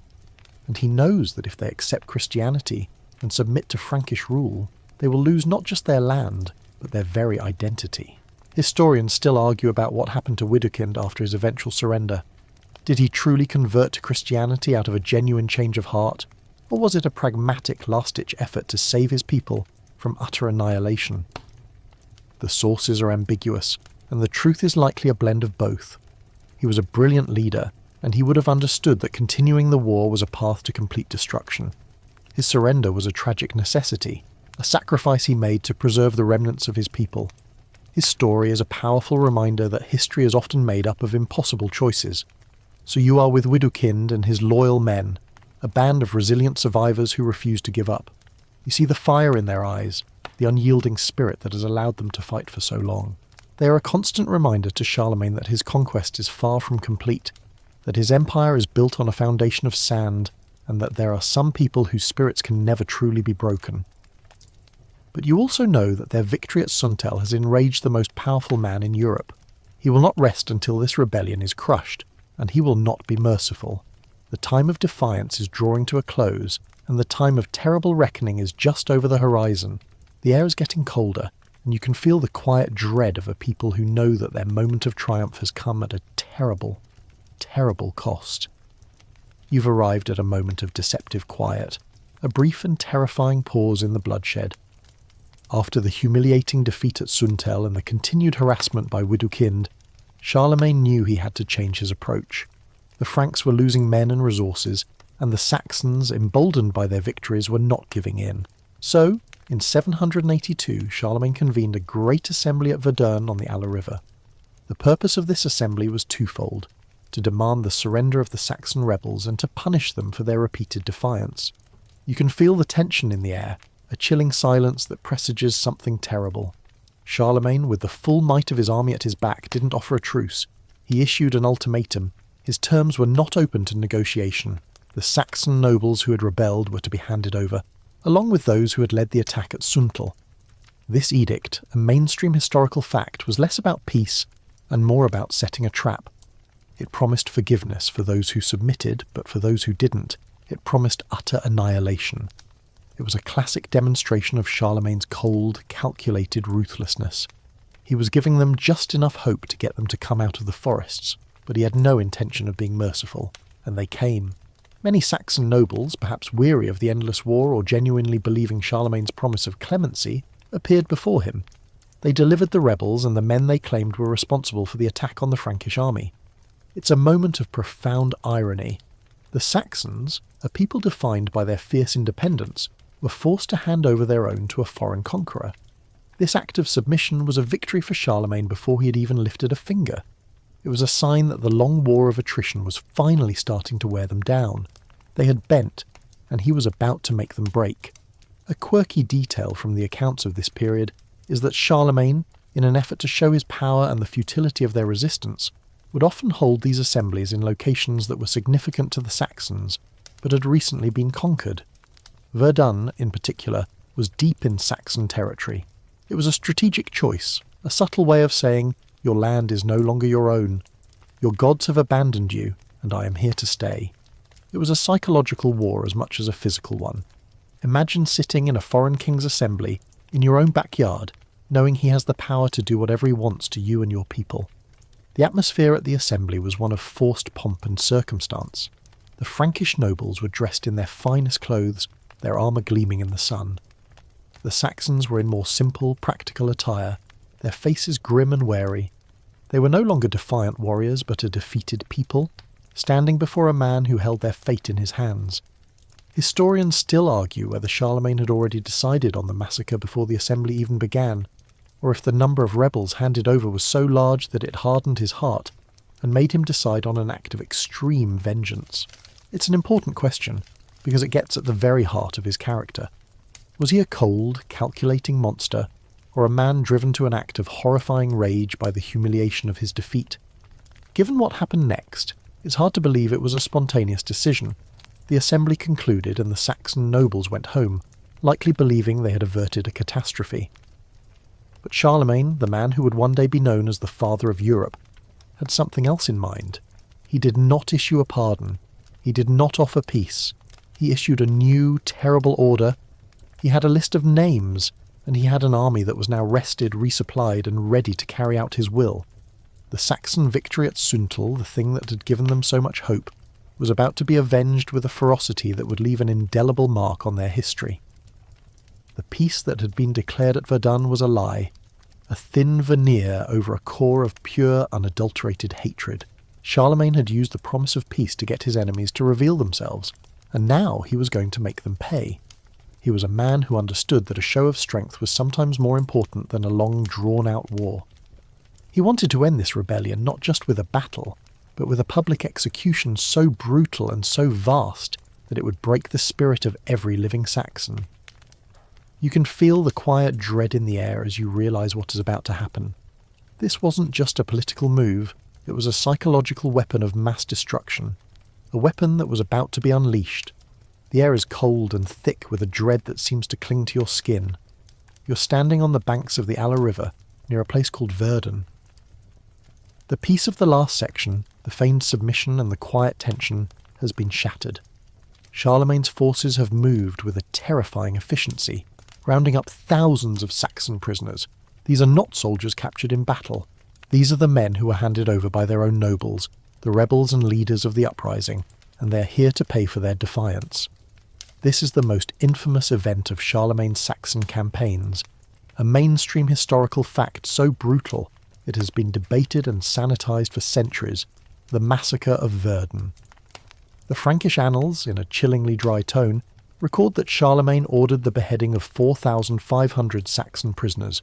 And he knows that if they accept Christianity and submit to Frankish rule, they will lose not just their land, but their very identity. Historians still argue about what happened to Widukind after his eventual surrender. Did he truly convert to Christianity out of a genuine change of heart, or was it a pragmatic last-ditch effort to save his people from utter annihilation? The sources are ambiguous, and the truth is likely a blend of both. He was a brilliant leader, and he would have understood that continuing the war was a path to complete destruction. His surrender was a tragic necessity, a sacrifice he made to preserve the remnants of his people. His story is a powerful reminder that history is often made up of impossible choices. So you are with Widukind and his loyal men, a band of resilient survivors who refuse to give up. You see the fire in their eyes, the unyielding spirit that has allowed them to fight for so long. They are a constant reminder to Charlemagne that his conquest is far from complete, that his empire is built on a foundation of sand, and that there are some people whose spirits can never truly be broken. But you also know that their victory at Suntel has enraged the most powerful man in Europe. He will not rest until this rebellion is crushed, and he will not be merciful. The time of defiance is drawing to a close, and the time of terrible reckoning is just over the horizon. The air is getting colder, and you can feel the quiet dread of a people who know that their moment of triumph has come at a terrible, terrible cost. You've arrived at a moment of deceptive quiet, a brief and terrifying pause in the bloodshed. After the humiliating defeat at Suntel and the continued harassment by Widukind, Charlemagne knew he had to change his approach. The Franks were losing men and resources, and the Saxons, emboldened by their victories, were not giving in. So, in 782, Charlemagne convened a great assembly at Verdun on the Aller River. The purpose of this assembly was twofold: to demand the surrender of the Saxon rebels and to punish them for their repeated defiance. You can feel the tension in the air, a chilling silence that presages something terrible. Charlemagne, with the full might of his army at his back, didn't offer a truce. He issued an ultimatum. His terms were not open to negotiation. The Saxon nobles who had rebelled were to be handed over, along with those who had led the attack at Suntel. This edict, a mainstream historical fact, was less about peace and more about setting a trap. It promised forgiveness for those who submitted, but for those who didn't, it promised utter annihilation. It was a classic demonstration of Charlemagne's cold, calculated ruthlessness. He was giving them just enough hope to get them to come out of the forests, but he had no intention of being merciful, and they came. Many Saxon nobles, perhaps weary of the endless war or genuinely believing Charlemagne's promise of clemency, appeared before him. They delivered the rebels and the men they claimed were responsible for the attack on the Frankish army. It's a moment of profound irony. The Saxons, a people defined by their fierce independence, were forced to hand over their own to a foreign conqueror. This act of submission was a victory for Charlemagne before he had even lifted a finger. It was a sign that the long war of attrition was finally starting to wear them down. They had bent, and he was about to make them break. A quirky detail from the accounts of this period is that Charlemagne, in an effort to show his power and the futility of their resistance, would often hold these assemblies in locations that were significant to the Saxons, but had recently been conquered. Verdun, in particular, was deep in Saxon territory. It was a strategic choice, a subtle way of saying, your land is no longer your own. Your gods have abandoned you, and I am here to stay. It was a psychological war as much as a physical one. Imagine sitting in a foreign king's assembly, in your own backyard, knowing he has the power to do whatever he wants to you and your people. The atmosphere at the assembly was one of forced pomp and circumstance. The Frankish nobles were dressed in their finest clothes, their armour gleaming in the sun. The Saxons were in more simple, practical attire, their faces grim and wary. They were no longer defiant warriors, but a defeated people, standing before a man who held their fate in his hands. Historians still argue whether Charlemagne had already decided on the massacre before the assembly even began, or if the number of rebels handed over was so large that it hardened his heart and made him decide on an act of extreme vengeance. It's an important question, because it gets at the very heart of his character. Was he a cold, calculating monster, or a man driven to an act of horrifying rage by the humiliation of his defeat? Given what happened next, it's hard to believe it was a spontaneous decision. The assembly concluded and the Saxon nobles went home, likely believing they had averted a catastrophe. But Charlemagne, the man who would one day be known as the father of Europe, had something else in mind. He did not issue a pardon. He did not offer peace. He issued a new, terrible order. He had a list of names, and he had an army that was now rested, resupplied, and ready to carry out his will. The Saxon victory at Suntal, the thing that had given them so much hope, was about to be avenged with a ferocity that would leave an indelible mark on their history. The peace that had been declared at Verdun was a lie, a thin veneer over a core of pure, unadulterated hatred. Charlemagne had used the promise of peace to get his enemies to reveal themselves, and now he was going to make them pay. He was a man who understood that a show of strength was sometimes more important than a long, drawn-out war. He wanted to end this rebellion not just with a battle, but with a public execution so brutal and so vast that it would break the spirit of every living Saxon. You can feel the quiet dread in the air as you realise what is about to happen. This wasn't just a political move, it was a psychological weapon of mass destruction, a weapon that was about to be unleashed. The air is cold and thick with a dread that seems to cling to your skin. You're standing on the banks of the Aller River, near a place called Verdun. The peace of the last section, the feigned submission and the quiet tension, has been shattered. Charlemagne's forces have moved with a terrifying efficiency, rounding up thousands of Saxon prisoners. These are not soldiers captured in battle. These are the men who were handed over by their own nobles, the rebels and leaders of the uprising, and they're here to pay for their defiance. This is the most infamous event of Charlemagne's Saxon campaigns, a mainstream historical fact so brutal it has been debated and sanitized for centuries, the massacre of Verdun. The Frankish annals, in a chillingly dry tone, record that Charlemagne ordered the beheading of 4,500 Saxon prisoners,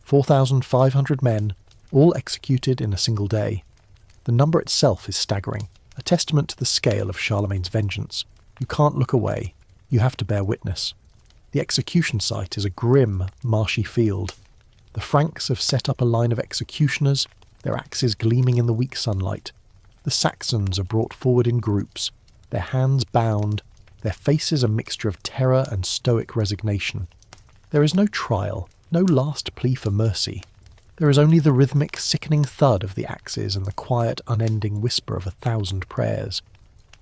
4,500 men, all executed in a single day. The number itself is staggering, a testament to the scale of Charlemagne's vengeance. You can't look away. You have to bear witness. The execution site is a grim, marshy field. The Franks have set up a line of executioners, their axes gleaming in the weak sunlight. The Saxons are brought forward in groups, their hands bound, their faces a mixture of terror and stoic resignation. There is no trial, no last plea for mercy. There is only the rhythmic, sickening thud of the axes and the quiet, unending whisper of 1,000 prayers.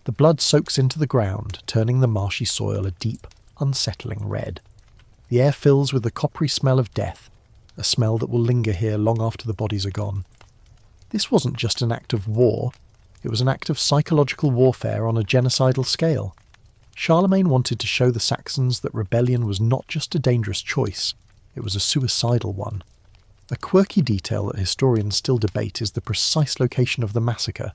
The blood soaks into the ground, turning the marshy soil a deep, unsettling red. The air fills with the coppery smell of death, a smell that will linger here long after the bodies are gone. This wasn't just an act of war, it was an act of psychological warfare on a genocidal scale. Charlemagne wanted to show the Saxons that rebellion was not just a dangerous choice, it was a suicidal one. A quirky detail that historians still debate is the precise location of the massacre.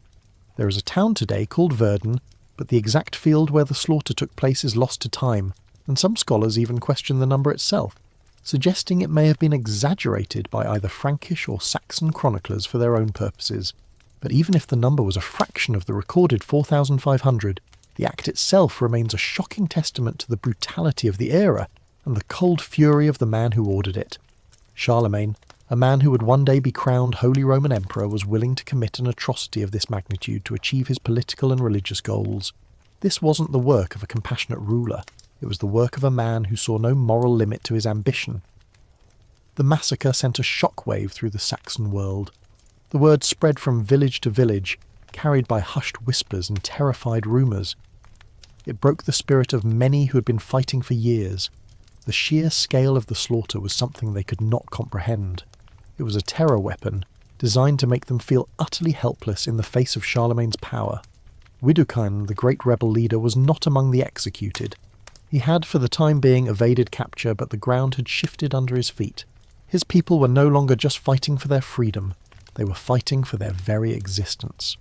There is a town today called Verdun, but the exact field where the slaughter took place is lost to time, and some scholars even question the number itself, suggesting it may have been exaggerated by either Frankish or Saxon chroniclers for their own purposes. But even if the number was a fraction of the recorded 4,500, the act itself remains a shocking testament to the brutality of the era and the cold fury of the man who ordered it. Charlemagne, a man who would one day be crowned Holy Roman Emperor, was willing to commit an atrocity of this magnitude to achieve his political and religious goals. This wasn't the work of a compassionate ruler. It was the work of a man who saw no moral limit to his ambition. The massacre sent a shockwave through the Saxon world. The word spread from village to village, carried by hushed whispers and terrified rumours. It broke the spirit of many who had been fighting for years. The sheer scale of the slaughter was something they could not comprehend. It was a terror weapon, designed to make them feel utterly helpless in the face of Charlemagne's power. Widukind, the great rebel leader, was not among the executed. He had for the time being evaded capture, but the ground had shifted under his feet. His people were no longer just fighting for their freedom, they were fighting for their very existence.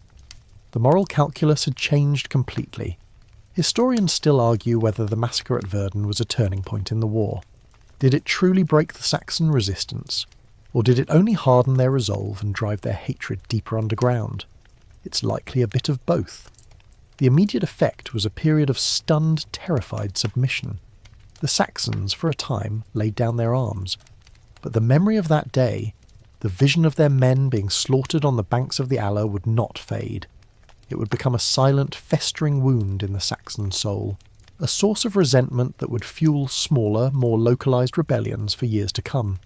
The moral calculus had changed completely. Historians still argue whether the massacre at Verdun was a turning point in the war. Did it truly break the Saxon resistance, or did it only harden their resolve and drive their hatred deeper underground? It's likely a bit of both. The immediate effect was a period of stunned, terrified submission. The Saxons, for a time, laid down their arms, but the memory of that day, the vision of their men being slaughtered on the banks of the Aller, would not fade. It would become a silent, festering wound in the Saxon soul, a source of resentment that would fuel smaller, more localised rebellions for years to come.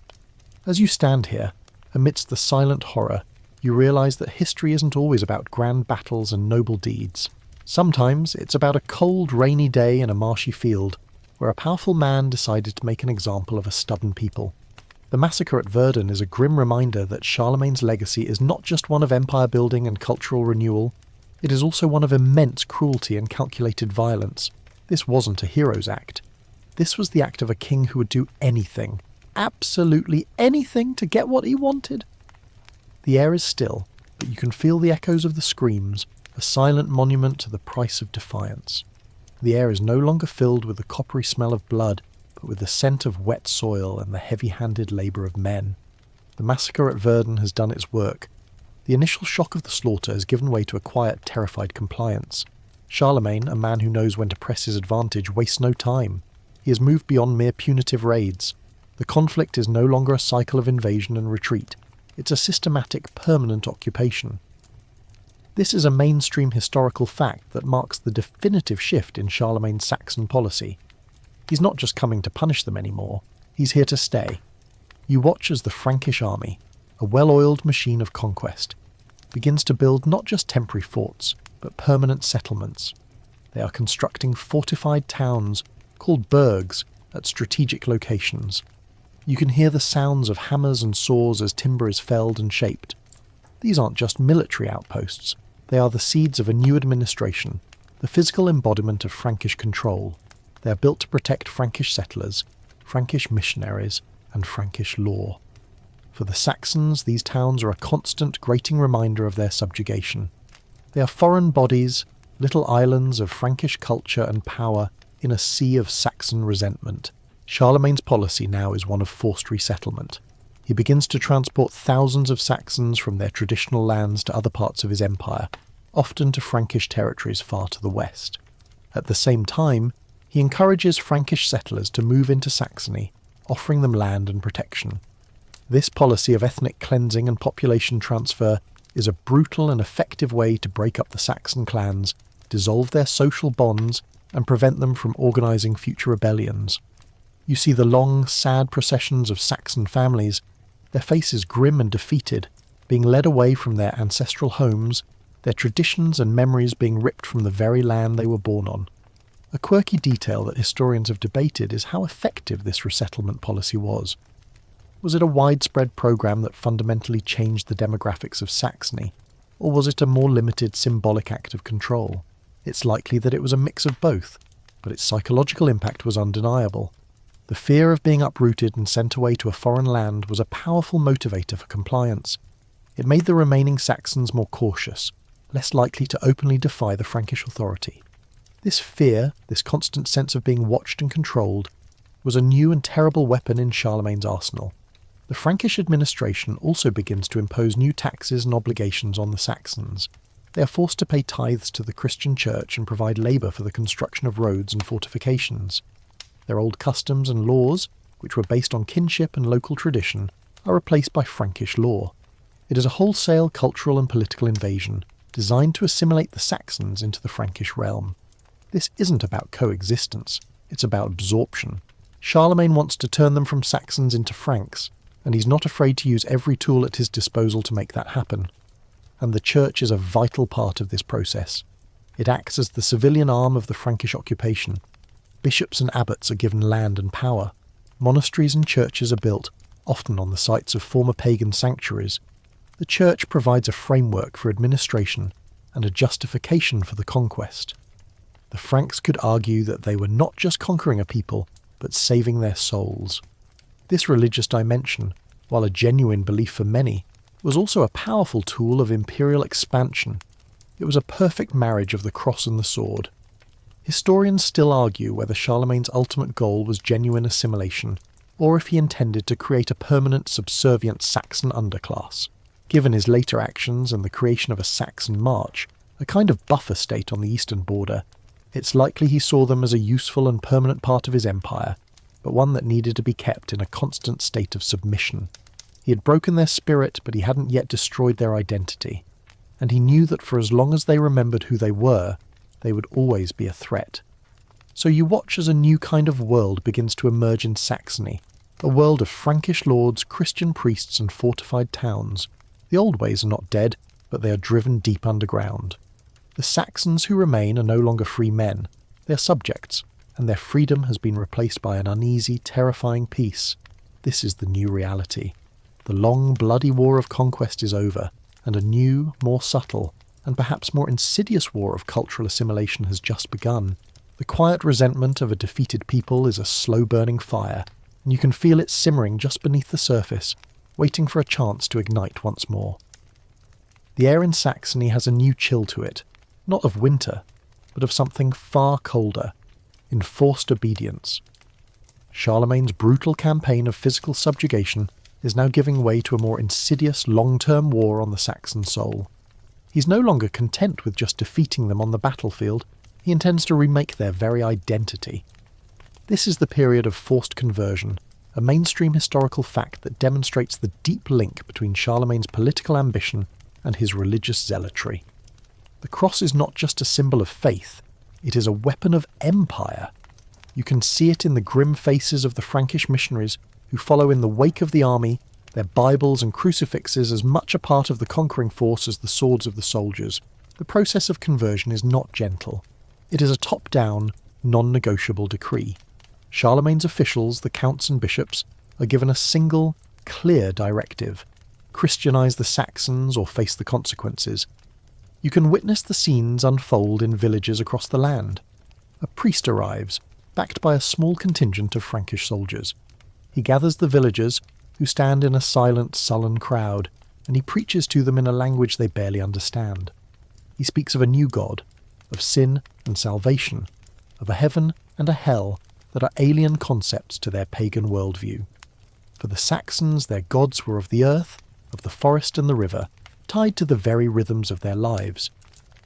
As you stand here, amidst the silent horror, you realise that history isn't always about grand battles and noble deeds. Sometimes it's about a cold, rainy day in a marshy field, where a powerful man decided to make an example of a stubborn people. The massacre at Verdun is a grim reminder that Charlemagne's legacy is not just one of empire building and cultural renewal, it is also one of immense cruelty and calculated violence. This wasn't a hero's act. This was the act of a king who would do anything, absolutely anything, to get what he wanted. The air is still, but you can feel the echoes of the screams, a silent monument to the price of defiance. The air is no longer filled with the coppery smell of blood, but with the scent of wet soil and the heavy-handed labour of men. The massacre at Verdun has done its work. The initial shock of the slaughter has given way to a quiet, terrified compliance. Charlemagne, a man who knows when to press his advantage, wastes no time. He has moved beyond mere punitive raids. The conflict is no longer a cycle of invasion and retreat. It's a systematic, permanent occupation. This is a mainstream historical fact that marks the definitive shift in Charlemagne's Saxon policy. He's not just coming to punish them anymore, he's here to stay. You watch as the Frankish army, a well-oiled machine of conquest, begins to build not just temporary forts, but permanent settlements. They are constructing fortified towns, called burgs, at strategic locations. You can hear the sounds of hammers and saws as timber is felled and shaped. These aren't just military outposts, they are the seeds of a new administration, the physical embodiment of Frankish control. They are built to protect Frankish settlers, Frankish missionaries, and Frankish law. For the Saxons, these towns are a constant, grating reminder of their subjugation. They are foreign bodies, little islands of Frankish culture and power in a sea of Saxon resentment. Charlemagne's policy now is one of forced resettlement. He begins to transport thousands of Saxons from their traditional lands to other parts of his empire, often to Frankish territories far to the west. At the same time, he encourages Frankish settlers to move into Saxony, offering them land and protection. This policy of ethnic cleansing and population transfer is a brutal and effective way to break up the Saxon clans, dissolve their social bonds, and prevent them from organising future rebellions. You see the long, sad processions of Saxon families, their faces grim and defeated, being led away from their ancestral homes, their traditions and memories being ripped from the very land they were born on. A quirky detail that historians have debated is how effective this resettlement policy was. Was it a widespread programme that fundamentally changed the demographics of Saxony, or was it a more limited symbolic act of control? It's likely that it was a mix of both, but its psychological impact was undeniable. The fear of being uprooted and sent away to a foreign land was a powerful motivator for compliance. It made the remaining Saxons more cautious, less likely to openly defy the Frankish authority. This fear, this constant sense of being watched and controlled, was a new and terrible weapon in Charlemagne's arsenal. The Frankish administration also begins to impose new taxes and obligations on the Saxons. They are forced to pay tithes to the Christian church and provide labour for the construction of roads and fortifications. Their old customs and laws, which were based on kinship and local tradition, are replaced by Frankish law. It is a wholesale cultural and political invasion, designed to assimilate the Saxons into the Frankish realm. This isn't about coexistence, it's about absorption. Charlemagne wants to turn them from Saxons into Franks, and he's not afraid to use every tool at his disposal to make that happen. And the church is a vital part of this process. It acts as the civilian arm of the Frankish occupation. Bishops and abbots are given land and power. Monasteries and churches are built, often on the sites of former pagan sanctuaries. The church provides a framework for administration and a justification for the conquest. The Franks could argue that they were not just conquering a people, but saving their souls. This religious dimension, while a genuine belief for many, was also a powerful tool of imperial expansion. It was a perfect marriage of the cross and the sword. Historians still argue whether Charlemagne's ultimate goal was genuine assimilation, or if he intended to create a permanent subservient Saxon underclass. Given his later actions and the creation of a Saxon March, a kind of buffer state on the eastern border, it's likely he saw them as a useful and permanent part of his empire, but one that needed to be kept in a constant state of submission. He had broken their spirit, but he hadn't yet destroyed their identity, and he knew that for as long as they remembered who they would always be a threat. So you watch as a new kind of world begins to emerge in Saxony, a world of Frankish lords, Christian priests and fortified towns. The old ways are not dead, but they are driven deep underground. The Saxons who remain are no longer free men, they are subjects, and their freedom has been replaced by an uneasy, terrifying peace. This is the new reality. The long, bloody war of conquest is over, and a new, more subtle, and perhaps more insidious war of cultural assimilation has just begun. The quiet resentment of a defeated people is a slow-burning fire, and you can feel it simmering just beneath the surface, waiting for a chance to ignite once more. The air in Saxony has a new chill to it, not of winter, but of something far colder, enforced obedience. Charlemagne's brutal campaign of physical subjugation is now giving way to a more insidious long-term war on the Saxon soul. He's no longer content with just defeating them on the battlefield, he intends to remake their very identity. This is the period of forced conversion, a mainstream historical fact that demonstrates the deep link between Charlemagne's political ambition and his religious zealotry. The cross is not just a symbol of faith, it is a weapon of empire. You can see it in the grim faces of the Frankish missionaries who follow in the wake of the army, their Bibles and crucifixes as much a part of the conquering force as the swords of the soldiers. The process of conversion is not gentle. It is a top-down, non-negotiable decree. Charlemagne's officials, the counts and bishops, are given a single, clear directive: Christianize the Saxons or face the consequences. You can witness the scenes unfold in villages across the land. A priest arrives, backed by a small contingent of Frankish soldiers. He gathers the villagers, who stand in a silent, sullen crowd, and he preaches to them in a language they barely understand. He speaks of a new God, of sin and salvation, of a heaven and a hell that are alien concepts to their pagan worldview. For the Saxons, their gods were of the earth, of the forest and the river, tied to the very rhythms of their lives.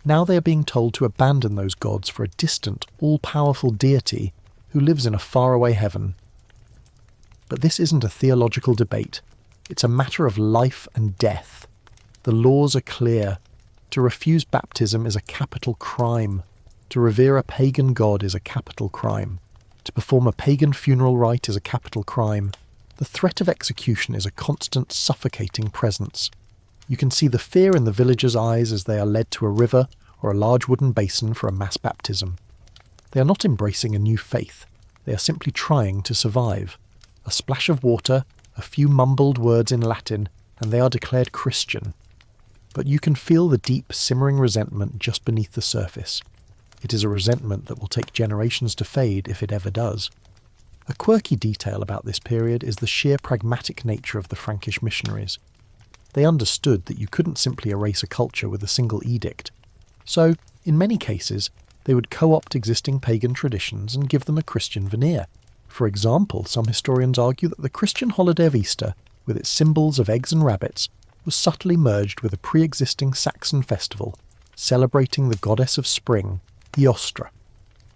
Now they are being told to abandon those gods for a distant, all-powerful deity who lives in a faraway heaven. But this isn't a theological debate. It's a matter of life and death. The laws are clear. To refuse baptism is a capital crime. To revere a pagan god is a capital crime. To perform a pagan funeral rite is a capital crime. The threat of execution is a constant, suffocating presence. You can see the fear in the villagers' eyes as they are led to a river or a large wooden basin for a mass baptism. They are not embracing a new faith. They are simply trying to survive. A splash of water, a few mumbled words in Latin, and they are declared Christian. But you can feel the deep, simmering resentment just beneath the surface. It is a resentment that will take generations to fade if it ever does. A quirky detail about this period is the sheer pragmatic nature of the Frankish missionaries. They understood that you couldn't simply erase a culture with a single edict. So, in many cases, they would co-opt existing pagan traditions and give them a Christian veneer. For example, some historians argue that the Christian holiday of Easter, with its symbols of eggs and rabbits, was subtly merged with a pre-existing Saxon festival, celebrating the goddess of spring, Eostra.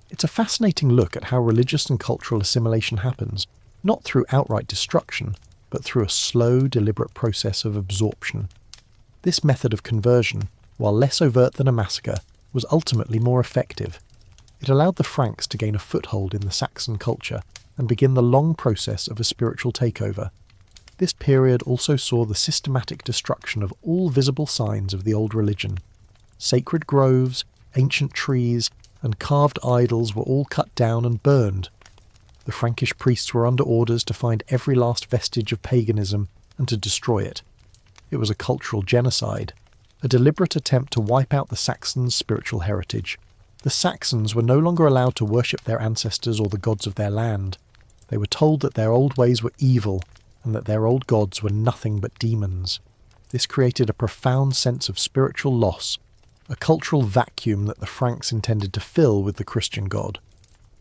It's a fascinating look at how religious and cultural assimilation happens, not through outright destruction, but through a slow, deliberate process of absorption. This method of conversion, while less overt than a massacre, was ultimately more effective. It allowed the Franks to gain a foothold in the Saxon culture and begin the long process of a spiritual takeover. This period also saw the systematic destruction of all visible signs of the old religion. Sacred groves, ancient trees, and carved idols were all cut down and burned. The Frankish priests were under orders to find every last vestige of paganism and to destroy it. It was a cultural genocide, a deliberate attempt to wipe out the Saxons' spiritual heritage. The Saxons were no longer allowed to worship their ancestors or the gods of their land. They were told that their old ways were evil and that their old gods were nothing but demons. This created a profound sense of spiritual loss, a cultural vacuum that the Franks intended to fill with the Christian God.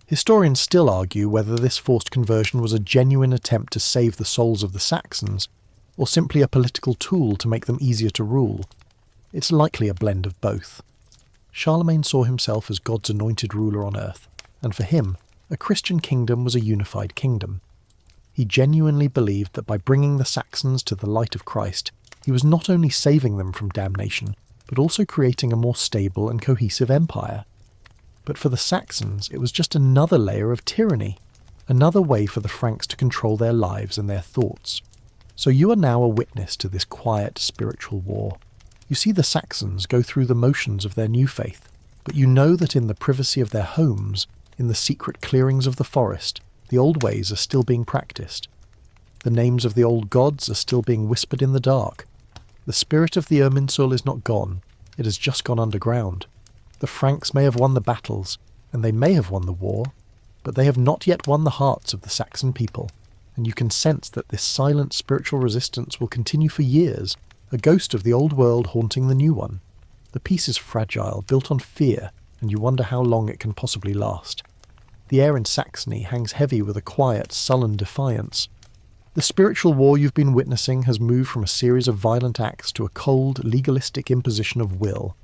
Historians still argue whether this forced conversion was a genuine attempt to save the souls of the Saxons, or simply a political tool to make them easier to rule. It's likely a blend of both. Charlemagne saw himself as God's anointed ruler on earth, and for him, a Christian kingdom was a unified kingdom. He genuinely believed that by bringing the Saxons to the light of Christ, he was not only saving them from damnation, but also creating a more stable and cohesive empire. But for the Saxons, it was just another layer of tyranny, another way for the Franks to control their lives and their thoughts. So you are now a witness to this quiet spiritual war. You see the Saxons go through the motions of their new faith, but you know that in the privacy of their homes, in the secret clearings of the forest, the old ways are still being practiced. The names of the old gods are still being whispered in the dark. The spirit of the Irminsul is not gone, it has just gone underground. The Franks may have won the battles, and they may have won the war, but they have not yet won the hearts of the Saxon people, and you can sense that this silent spiritual resistance will continue for years, a ghost of the old world haunting the new one. The peace is fragile, built on fear, and you wonder how long it can possibly last. The air in Saxony hangs heavy with a quiet, sullen defiance. The spiritual war you've been witnessing has moved from a series of violent acts to a cold, legalistic imposition of will.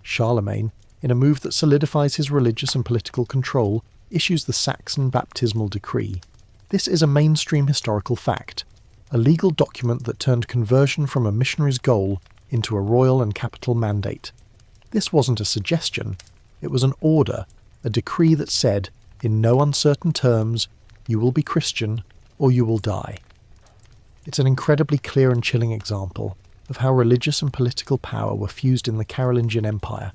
Charlemagne, in a move that solidifies his religious and political control, issues the Saxon baptismal decree. This is a mainstream historical fact, a legal document that turned conversion from a missionary's goal into a royal and capital mandate. This wasn't a suggestion, it was an order, a decree that said, in no uncertain terms, you will be Christian or you will die. It's an incredibly clear and chilling example of how religious and political power were fused in the Carolingian Empire.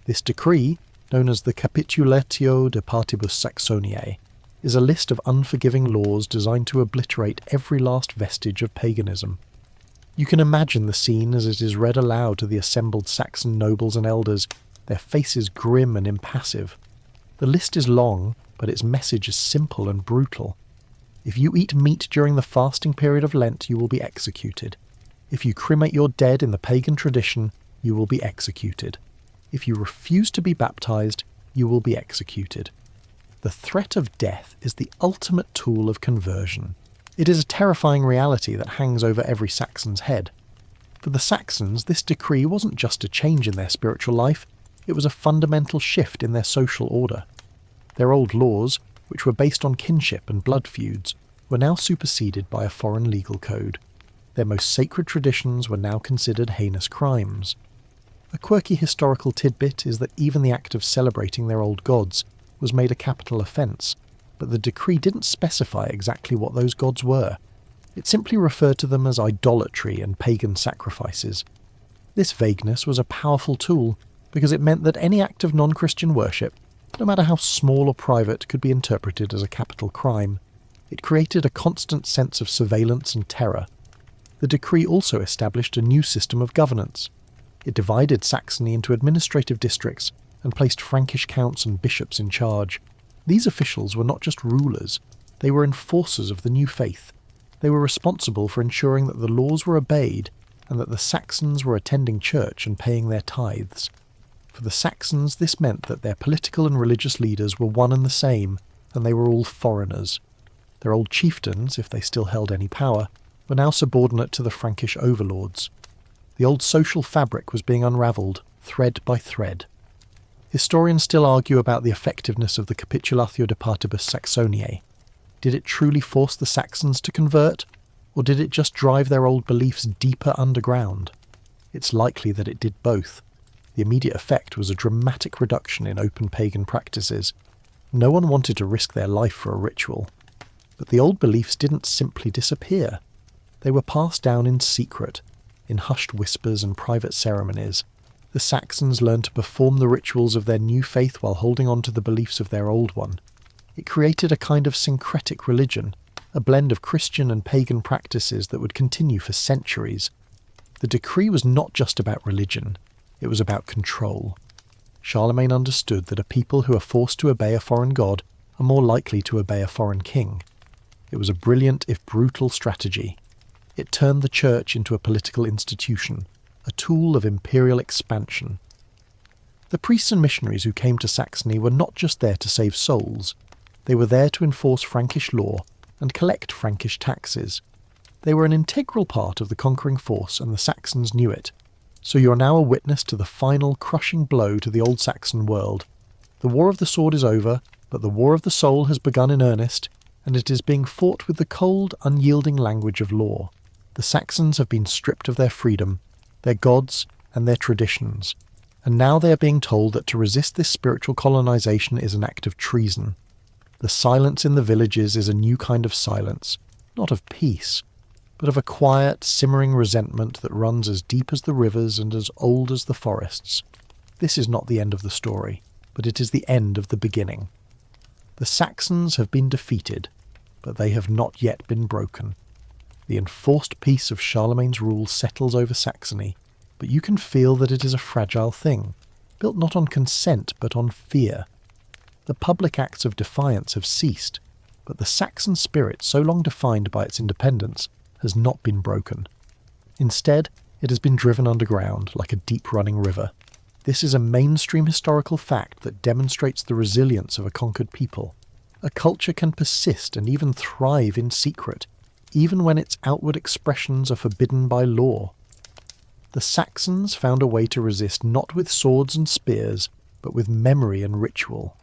This decree, known as the Capitulatio de Partibus Saxoniae, is a list of unforgiving laws designed to obliterate every last vestige of paganism. You can imagine the scene as it is read aloud to the assembled Saxon nobles and elders, their faces grim and impassive. The list is long, but its message is simple and brutal. If you eat meat during the fasting period of Lent, you will be executed. If you cremate your dead in the pagan tradition, you will be executed. If you refuse to be baptized, you will be executed. The threat of death is the ultimate tool of conversion. It is a terrifying reality that hangs over every Saxon's head. For the Saxons, this decree wasn't just a change in their spiritual life, it was a fundamental shift in their social order. Their old laws, which were based on kinship and blood feuds, were now superseded by a foreign legal code. Their most sacred traditions were now considered heinous crimes. A quirky historical tidbit is that even the act of celebrating their old gods was made a capital offence, but the decree didn't specify exactly what those gods were. It simply referred to them as idolatry and pagan sacrifices. This vagueness was a powerful tool because it meant that any act of non-Christian worship, no matter how small or private, could be interpreted as a capital crime. It created a constant sense of surveillance and terror. The decree also established a new system of governance. It divided Saxony into administrative districts and placed Frankish counts and bishops in charge. These officials were not just rulers, they were enforcers of the new faith. They were responsible for ensuring that the laws were obeyed and that the Saxons were attending church and paying their tithes. For the Saxons, this meant that their political and religious leaders were one and the same, and they were all foreigners. Their old chieftains, if they still held any power, were now subordinate to the Frankish overlords. The old social fabric was being unravelled, thread by thread. Historians still argue about the effectiveness of the Capitulatio de Partibus Saxoniae. Did it truly force the Saxons to convert, or did it just drive their old beliefs deeper underground? It's likely that it did both. The immediate effect was a dramatic reduction in open pagan practices. No one wanted to risk their life for a ritual. But the old beliefs didn't simply disappear. They were passed down in secret, in hushed whispers and private ceremonies. The Saxons learned to perform the rituals of their new faith while holding on to the beliefs of their old one. It created a kind of syncretic religion, a blend of Christian and pagan practices that would continue for centuries. The decree was not just about religion, it was about control. Charlemagne understood that a people who are forced to obey a foreign god are more likely to obey a foreign king. It was a brilliant, if brutal, strategy. It turned the church into a political institution, a tool of imperial expansion. The priests and missionaries who came to Saxony were not just there to save souls, they were there to enforce Frankish law and collect Frankish taxes. They were an integral part of the conquering force, and the Saxons knew it. So you are now a witness to the final crushing blow to the old Saxon world. The War of the Sword is over, but the War of the Soul has begun in earnest, and it is being fought with the cold, unyielding language of law. The Saxons have been stripped of their freedom, their gods, and their traditions, and now they are being told that to resist this spiritual colonization is an act of treason. The silence in the villages is a new kind of silence, not of peace, but of a quiet, simmering resentment that runs as deep as the rivers and as old as the forests. This is not the end of the story, but it is the end of the beginning. The Saxons have been defeated, but they have not yet been broken. The enforced peace of Charlemagne's rule settles over Saxony, but you can feel that it is a fragile thing, built not on consent but on fear. The public acts of defiance have ceased, but the Saxon spirit, so long defined by its independence, has not been broken. Instead, it has been driven underground like a deep-running river. This is a mainstream historical fact that demonstrates the resilience of a conquered people. A culture can persist and even thrive in secret, even when its outward expressions are forbidden by law. The Saxons found a way to resist not with swords and spears, but with memory and ritual.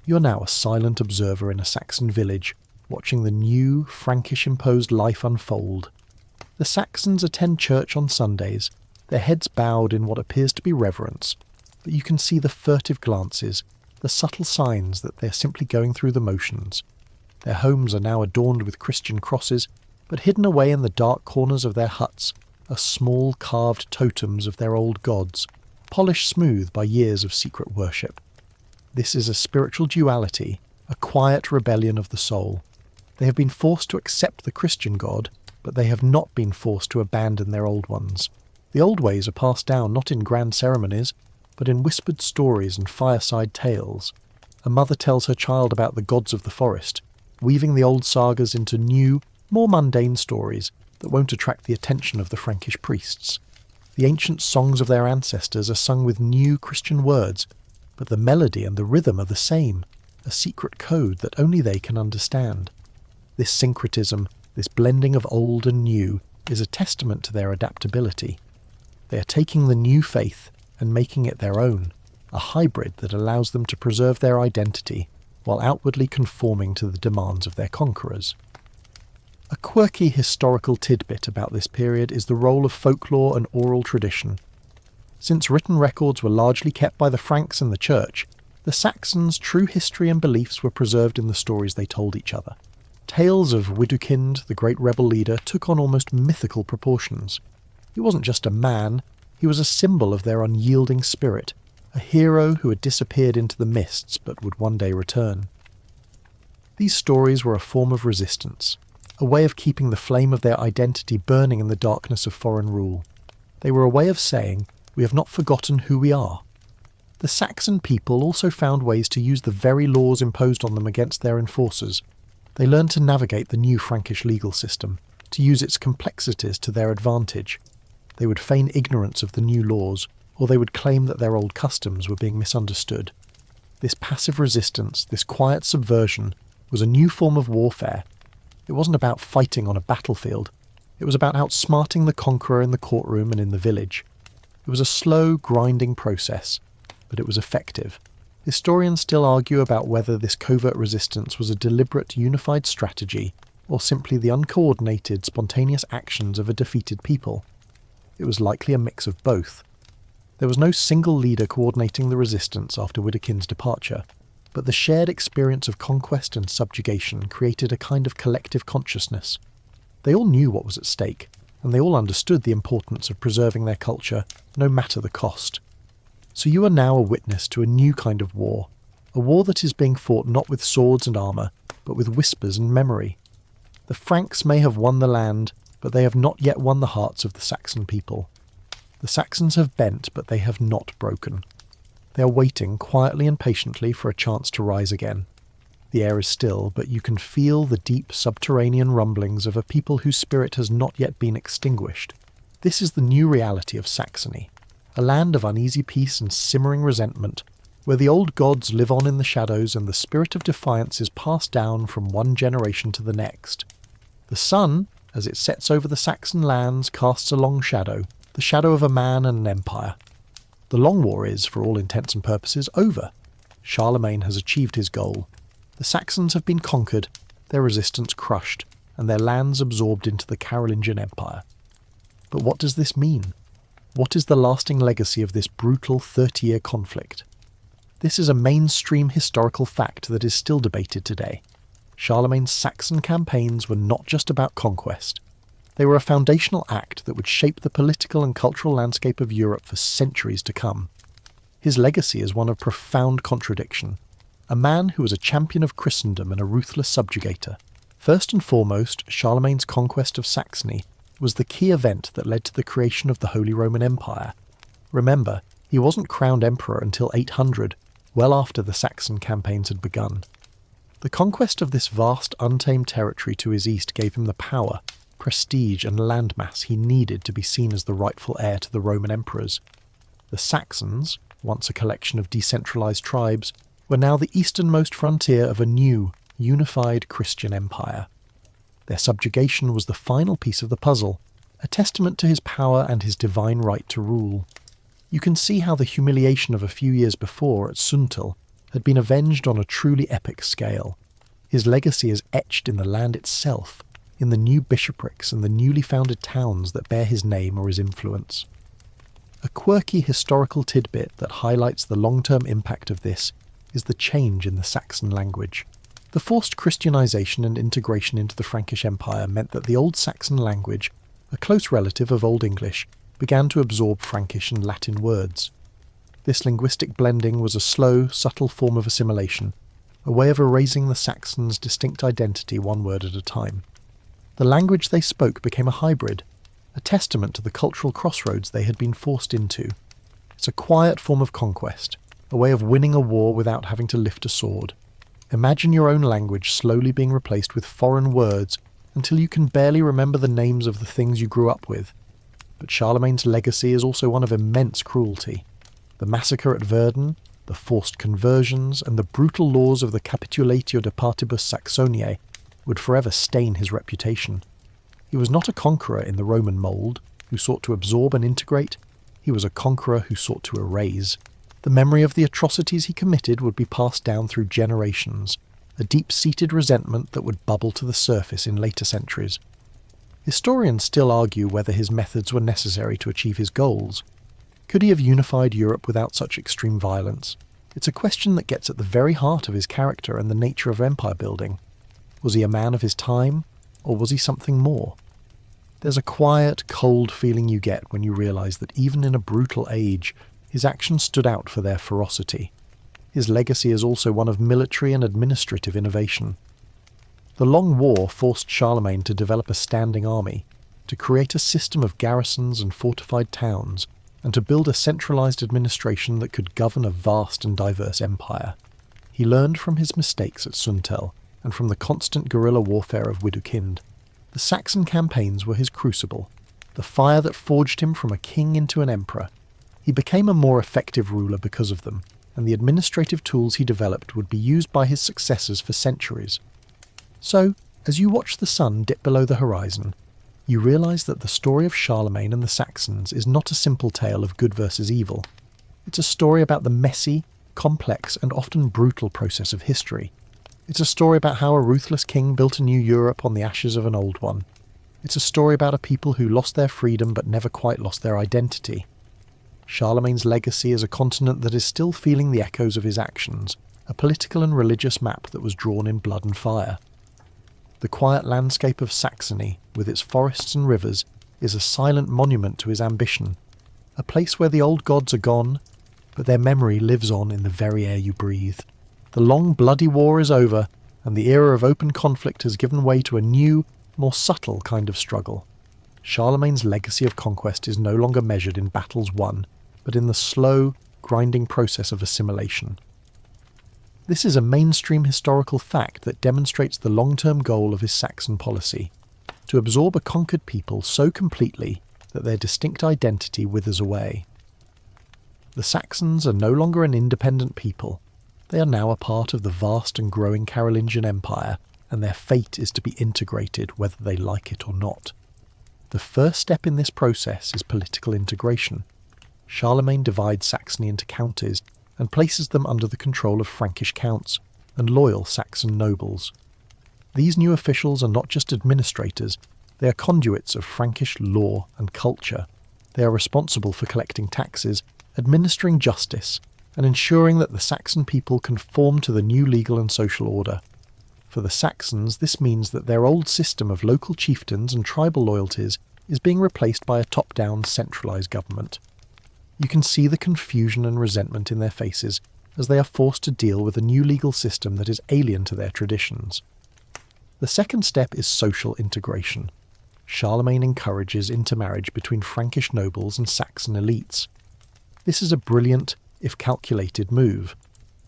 You're now a silent observer in a Saxon village, watching the new, Frankish-imposed life unfold. The Saxons attend church on Sundays, their heads bowed in what appears to be reverence, but you can see the furtive glances, the subtle signs that they're simply going through the motions. Their homes are now adorned with Christian crosses, but hidden away in the dark corners of their huts are small carved totems of their old gods, polished smooth by years of secret worship. This is a spiritual duality, a quiet rebellion of the soul. They have been forced to accept the Christian God, but they have not been forced to abandon their old ones. The old ways are passed down not in grand ceremonies, but in whispered stories and fireside tales. A mother tells her child about the gods of the forest, weaving the old sagas into new, more mundane stories that won't attract the attention of the Frankish priests. The ancient songs of their ancestors are sung with new Christian words, but the melody and the rhythm are the same, a secret code that only they can understand. This syncretism, this blending of old and new, is a testament to their adaptability. They are taking the new faith and making it their own, a hybrid that allows them to preserve their identity while outwardly conforming to the demands of their conquerors. A quirky historical tidbit about this period is the role of folklore and oral tradition. Since written records were largely kept by the Franks and the Church, the Saxons' true history and beliefs were preserved in the stories they told each other. Tales of Widukind, the great rebel leader, took on almost mythical proportions. He wasn't just a man, he was a symbol of their unyielding spirit, a hero who had disappeared into the mists but would one day return. These stories were a form of resistance, a way of keeping the flame of their identity burning in the darkness of foreign rule. They were a way of saying, we have not forgotten who we are. The Saxon people also found ways to use the very laws imposed on them against their enforcers. They learned to navigate the new Frankish legal system, to use its complexities to their advantage. They would feign ignorance of the new laws, or they would claim that their old customs were being misunderstood. This passive resistance, this quiet subversion, was a new form of warfare. It wasn't about fighting on a battlefield. It was about outsmarting the conqueror in the courtroom and in the village. It was a slow, grinding process, but it was effective. Historians still argue about whether this covert resistance was a deliberate, unified strategy, or simply the uncoordinated, spontaneous actions of a defeated people. It was likely a mix of both. There was no single leader coordinating the resistance after Widukind's departure, but the shared experience of conquest and subjugation created a kind of collective consciousness. They all knew what was at stake, and they all understood the importance of preserving their culture, no matter the cost. So you are now a witness to a new kind of war, a war that is being fought not with swords and armour, but with whispers and memory. The Franks may have won the land, but they have not yet won the hearts of the Saxon people. The Saxons have bent, but they have not broken. They are waiting quietly and patiently for a chance to rise again. The air is still, but you can feel the deep subterranean rumblings of a people whose spirit has not yet been extinguished. This is the new reality of Saxony. a land of uneasy peace and simmering resentment, where the old gods live on in the shadows and the spirit of defiance is passed down from one generation to the next. The sun, as it sets over the Saxon lands, casts a long shadow, the shadow of a man and an empire. The Long War is, for all intents and purposes, over. Charlemagne has achieved his goal. The Saxons have been conquered, their resistance crushed, and their lands absorbed into the Carolingian Empire. But what does this mean? What is the lasting legacy of this brutal 30-year conflict? This is a mainstream historical fact that is still debated today. Charlemagne's Saxon campaigns were not just about conquest. They were a foundational act that would shape the political and cultural landscape of Europe for centuries to come. His legacy is one of profound contradiction. A man who was a champion of Christendom and a ruthless subjugator. First and foremost, Charlemagne's conquest of Saxony was the key event that led to the creation of the Holy Roman Empire. Remember, he wasn't crowned emperor until 800, well after the Saxon campaigns had begun. The conquest of this vast, untamed territory to his east gave him the power, prestige and landmass he needed to be seen as the rightful heir to the Roman emperors. The Saxons, once a collection of decentralized tribes, were now the easternmost frontier of a new, unified Christian empire. Their subjugation was the final piece of the puzzle, a testament to his power and his divine right to rule. You can see how the humiliation of a few years before at Suntil had been avenged on a truly epic scale. His legacy is etched in the land itself, in the new bishoprics and the newly founded towns that bear his name or his influence. A quirky historical tidbit that highlights the long-term impact of this is the change in the Saxon language. The forced Christianization and integration into the Frankish Empire meant that the Old Saxon language, a close relative of Old English, began to absorb Frankish and Latin words. This linguistic blending was a slow, subtle form of assimilation, a way of erasing the Saxons' distinct identity one word at a time. The language they spoke became a hybrid, a testament to the cultural crossroads they had been forced into. It's a quiet form of conquest, a way of winning a war without having to lift a sword. Imagine your own language slowly being replaced with foreign words until you can barely remember the names of the things you grew up with. But Charlemagne's legacy is also one of immense cruelty. The massacre at Verdun, the forced conversions, and the brutal laws of the Capitulatio de Partibus Saxoniae would forever stain his reputation. He was not a conqueror in the Roman mould, who sought to absorb and integrate. He was a conqueror who sought to erase. The memory of the atrocities he committed would be passed down through generations, a deep-seated resentment that would bubble to the surface in later centuries. Historians still argue whether his methods were necessary to achieve his goals. Could he have unified Europe without such extreme violence? It's a question that gets at the very heart of his character and the nature of empire building. Was he a man of his time, or was he something more? There's a quiet, cold feeling you get when you realise that even in a brutal age, his actions stood out for their ferocity. His legacy is also one of military and administrative innovation. The Long War forced Charlemagne to develop a standing army, to create a system of garrisons and fortified towns, and to build a centralised administration that could govern a vast and diverse empire. He learned from his mistakes at Suntel, and from the constant guerrilla warfare of Widukind. The Saxon campaigns were his crucible, the fire that forged him from a king into an emperor. He became a more effective ruler because of them, and the administrative tools he developed would be used by his successors for centuries. So, as you watch the sun dip below the horizon, you realise that the story of Charlemagne and the Saxons is not a simple tale of good versus evil. It's a story about the messy, complex, and often brutal process of history. It's a story about how a ruthless king built a new Europe on the ashes of an old one. It's a story about a people who lost their freedom but never quite lost their identity. Charlemagne's legacy is a continent that is still feeling the echoes of his actions, a political and religious map that was drawn in blood and fire. The quiet landscape of Saxony, with its forests and rivers, is a silent monument to his ambition, a place where the old gods are gone, but their memory lives on in the very air you breathe. The long bloody war is over, and the era of open conflict has given way to a new, more subtle kind of struggle. Charlemagne's legacy of conquest is no longer measured in battles won, but in the slow, grinding process of assimilation. This is a mainstream historical fact that demonstrates the long-term goal of his Saxon policy, to absorb a conquered people so completely that their distinct identity withers away. The Saxons are no longer an independent people. They are now a part of the vast and growing Carolingian Empire, and their fate is to be integrated whether they like it or not. The first step in this process is political integration. Charlemagne divides Saxony into counties and places them under the control of Frankish counts and loyal Saxon nobles. These new officials are not just administrators, they are conduits of Frankish law and culture. They are responsible for collecting taxes, administering justice, and ensuring that the Saxon people conform to the new legal and social order. For the Saxons, this means that their old system of local chieftains and tribal loyalties is being replaced by a top-down, centralised government. You can see the confusion and resentment in their faces as they are forced to deal with a new legal system that is alien to their traditions. The second step is social integration. Charlemagne encourages intermarriage between Frankish nobles and Saxon elites. This is a brilliant, if calculated, move.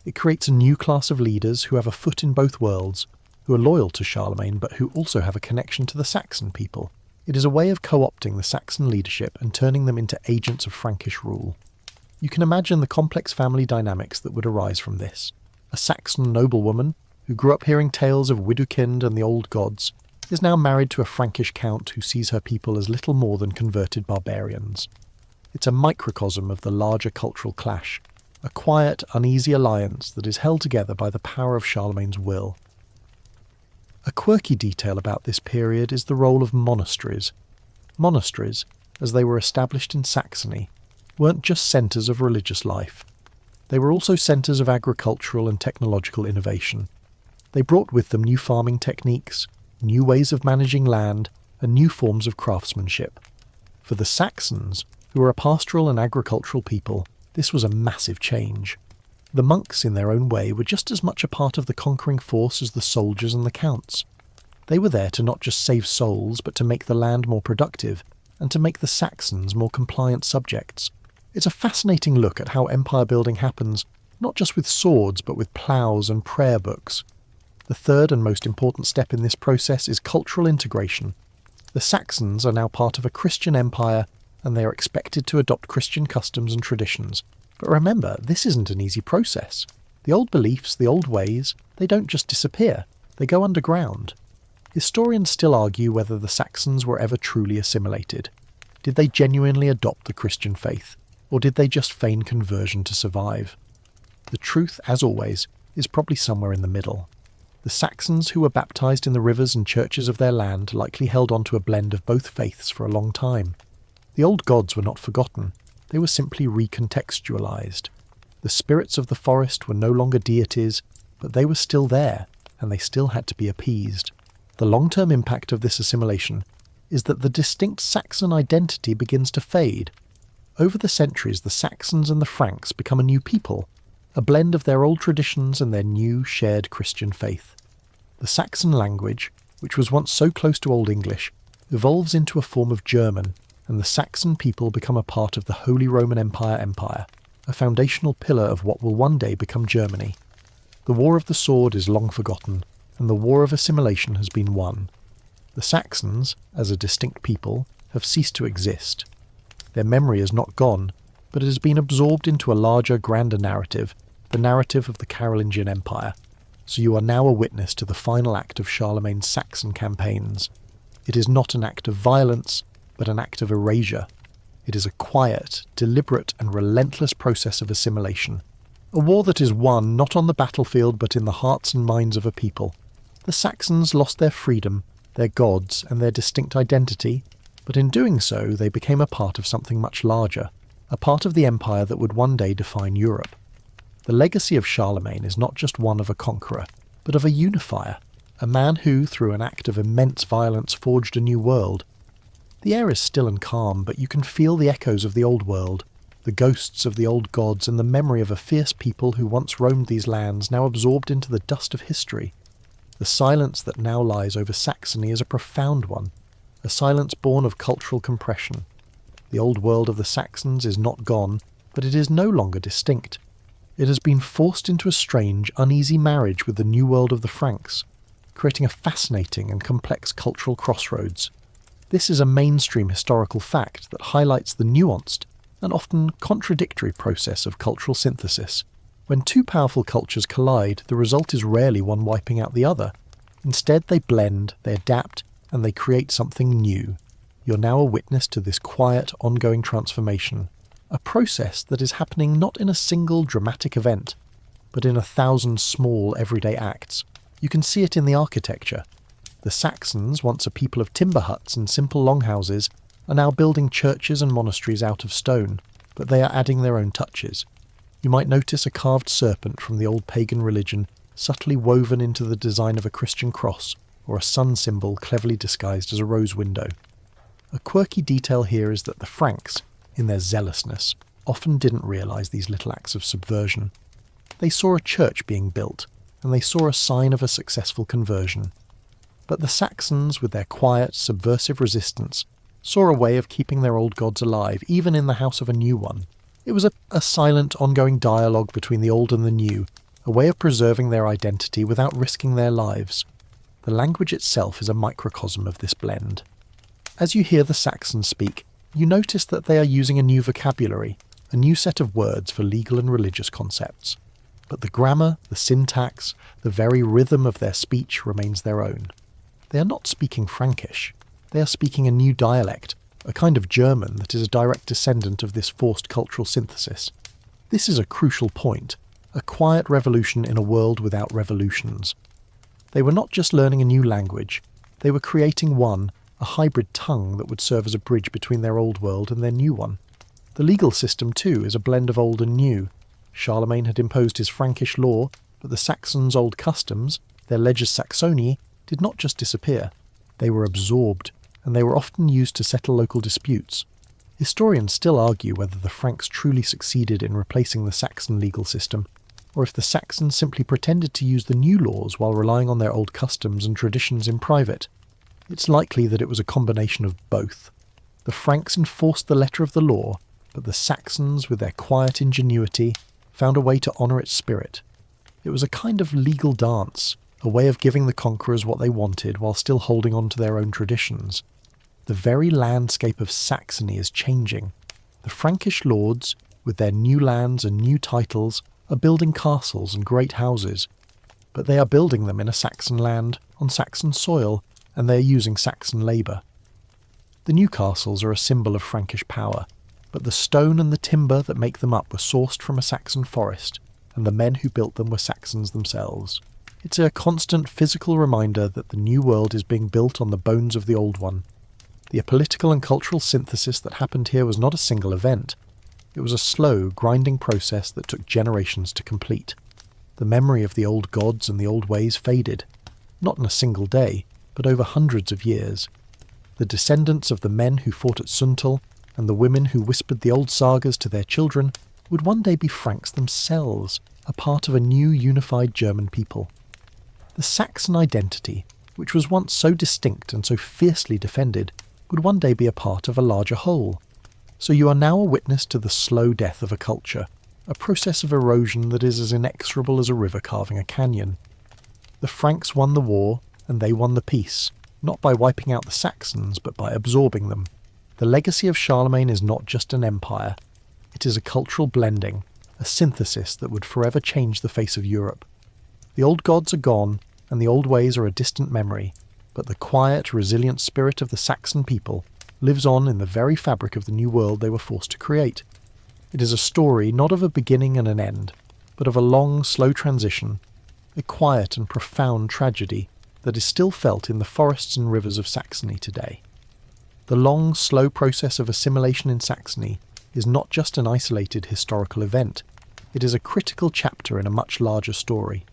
It creates a new class of leaders who have a foot in both worlds, who are loyal to Charlemagne but who also have a connection to the Saxon people. It is a way of co-opting the Saxon leadership and turning them into agents of Frankish rule. You can imagine the complex family dynamics that would arise from this. A Saxon noblewoman, who grew up hearing tales of Widukind and the old gods, is now married to a Frankish count who sees her people as little more than converted barbarians. It's a microcosm of the larger cultural clash, a quiet, uneasy alliance that is held together by the power of Charlemagne's will. A quirky detail about this period is the role of monasteries. Monasteries, as they were established in Saxony, weren't just centres of religious life. They were also centres of agricultural and technological innovation. They brought with them new farming techniques, new ways of managing land, and new forms of craftsmanship. For the Saxons, who were a pastoral and agricultural people, this was a massive change. The monks, in their own way, were just as much a part of the conquering force as the soldiers and the counts. They were there to not just save souls, but to make the land more productive, and to make the Saxons more compliant subjects. It's a fascinating look at how empire building happens, not just with swords, but with ploughs and prayer books. The third and most important step in this process is cultural integration. The Saxons are now part of a Christian empire, and they are expected to adopt Christian customs and traditions. But remember, this isn't an easy process. The old beliefs, the old ways, they don't just disappear, they go underground. Historians still argue whether the Saxons were ever truly assimilated. Did they genuinely adopt the Christian faith, or did they just feign conversion to survive? The truth, as always, is probably somewhere in the middle. The Saxons who were baptised in the rivers and churches of their land likely held on to a blend of both faiths for a long time. The old gods were not forgotten. They were simply recontextualized. The spirits of the forest were no longer deities, but they were still there, and they still had to be appeased. The long-term impact of this assimilation is that the distinct Saxon identity begins to fade. Over the centuries, the Saxons and the Franks become a new people, a blend of their old traditions and their new shared Christian faith. The Saxon language, which was once so close to Old English, evolves into a form of German, and the Saxon people become a part of the Holy Roman Empire, a foundational pillar of what will one day become Germany. The War of the Sword is long forgotten, and the war of assimilation has been won. The Saxons, as a distinct people, have ceased to exist. Their memory is not gone, but it has been absorbed into a larger, grander narrative, the narrative of the Carolingian Empire. So you are now a witness to the final act of Charlemagne's Saxon campaigns. It is not an act of violence, but an act of erasure. It is a quiet, deliberate and relentless process of assimilation. A war that is won not on the battlefield but in the hearts and minds of a people. The Saxons lost their freedom, their gods and their distinct identity, but in doing so they became a part of something much larger, a part of the empire that would one day define Europe. The legacy of Charlemagne is not just one of a conqueror, but of a unifier, a man who, through an act of immense violence, forged a new world. The air is still and calm, but you can feel the echoes of the old world, the ghosts of the old gods and the memory of a fierce people who once roamed these lands, now absorbed into the dust of history. The silence that now lies over Saxony is a profound one, a silence born of cultural compression. The old world of the Saxons is not gone, but it is no longer distinct. It has been forced into a strange, uneasy marriage with the new world of the Franks, creating a fascinating and complex cultural crossroads. This is a mainstream historical fact that highlights the nuanced, an often contradictory process of cultural synthesis. When two powerful cultures collide, the result is rarely one wiping out the other. Instead, they blend, they adapt, and they create something new. You're now a witness to this quiet, ongoing transformation, a process that is happening not in a single dramatic event, but in 1,000 small, everyday acts. You can see it in the architecture. The Saxons, once a people of timber huts and simple longhouses, are now building churches and monasteries out of stone, but they are adding their own touches. You might notice a carved serpent from the old pagan religion subtly woven into the design of a Christian cross, or a sun symbol cleverly disguised as a rose window. A quirky detail here is that the Franks, in their zealousness, often didn't realise these little acts of subversion. They saw a church being built, and they saw a sign of a successful conversion. But the Saxons, with their quiet, subversive resistance, saw a way of keeping their old gods alive, even in the house of a new one. It was a silent, ongoing dialogue between the old and the new, a way of preserving their identity without risking their lives. The language itself is a microcosm of this blend. As you hear the Saxons speak, you notice that they are using a new vocabulary, a new set of words for legal and religious concepts. But the grammar, the syntax, the very rhythm of their speech remains their own. They are not speaking Frankish. They are speaking a new dialect, a kind of German that is a direct descendant of this forced cultural synthesis. This is a crucial point, a quiet revolution in a world without revolutions. They were not just learning a new language, they were creating a hybrid tongue that would serve as a bridge between their old world and their new one. The legal system, too, is a blend of old and new. Charlemagne had imposed his Frankish law, but the Saxons' old customs, their leges Saxoniae, did not just disappear. They were absorbed, and they were often used to settle local disputes. Historians still argue whether the Franks truly succeeded in replacing the Saxon legal system, or if the Saxons simply pretended to use the new laws while relying on their old customs and traditions in private. It's likely that it was a combination of both. The Franks enforced the letter of the law, but the Saxons, with their quiet ingenuity, found a way to honour its spirit. It was a kind of legal dance, a way of giving the conquerors what they wanted while still holding on to their own traditions. The very landscape of Saxony is changing. The Frankish lords, with their new lands and new titles, are building castles and great houses, but they are building them in a Saxon land, on Saxon soil, and they are using Saxon labour. The new castles are a symbol of Frankish power, but the stone and the timber that make them up were sourced from a Saxon forest, and the men who built them were Saxons themselves. It's a constant physical reminder that the new world is being built on the bones of the old one. The political and cultural synthesis that happened here was not a single event. It was a slow, grinding process that took generations to complete. The memory of the old gods and the old ways faded, not in a single day, but over hundreds of years. The descendants of the men who fought at Suntal and the women who whispered the old sagas to their children would one day be Franks themselves, a part of a new unified German people. The Saxon identity, which was once so distinct and so fiercely defended, would one day be a part of a larger whole. So you are now a witness to the slow death of a culture, a process of erosion that is as inexorable as a river carving a canyon. The Franks won the war, and they won the peace, not by wiping out the Saxons, but by absorbing them. The legacy of Charlemagne is not just an empire. It is a cultural blending, a synthesis that would forever change the face of Europe. The old gods are gone, and the old ways are a distant memory, but the quiet, resilient spirit of the Saxon people lives on in the very fabric of the new world they were forced to create. It is a story not of a beginning and an end, but of a long, slow transition, a quiet and profound tragedy that is still felt in the forests and rivers of Saxony today. The long, slow process of assimilation in Saxony is not just an isolated historical event, it is a critical chapter in a much larger story.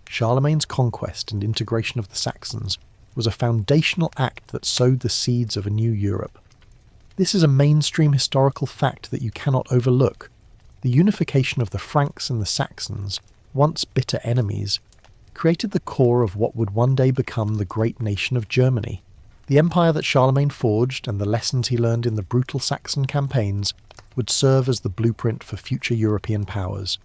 Charlemagne's conquest and integration of the Saxons was a foundational act that sowed the seeds of a new Europe. This is a mainstream historical fact that you cannot overlook. The unification of the Franks and the Saxons, once bitter enemies, created the core of what would one day become the great nation of Germany. The empire that Charlemagne forged and the lessons he learned in the brutal Saxon campaigns would serve as the blueprint for future European powers.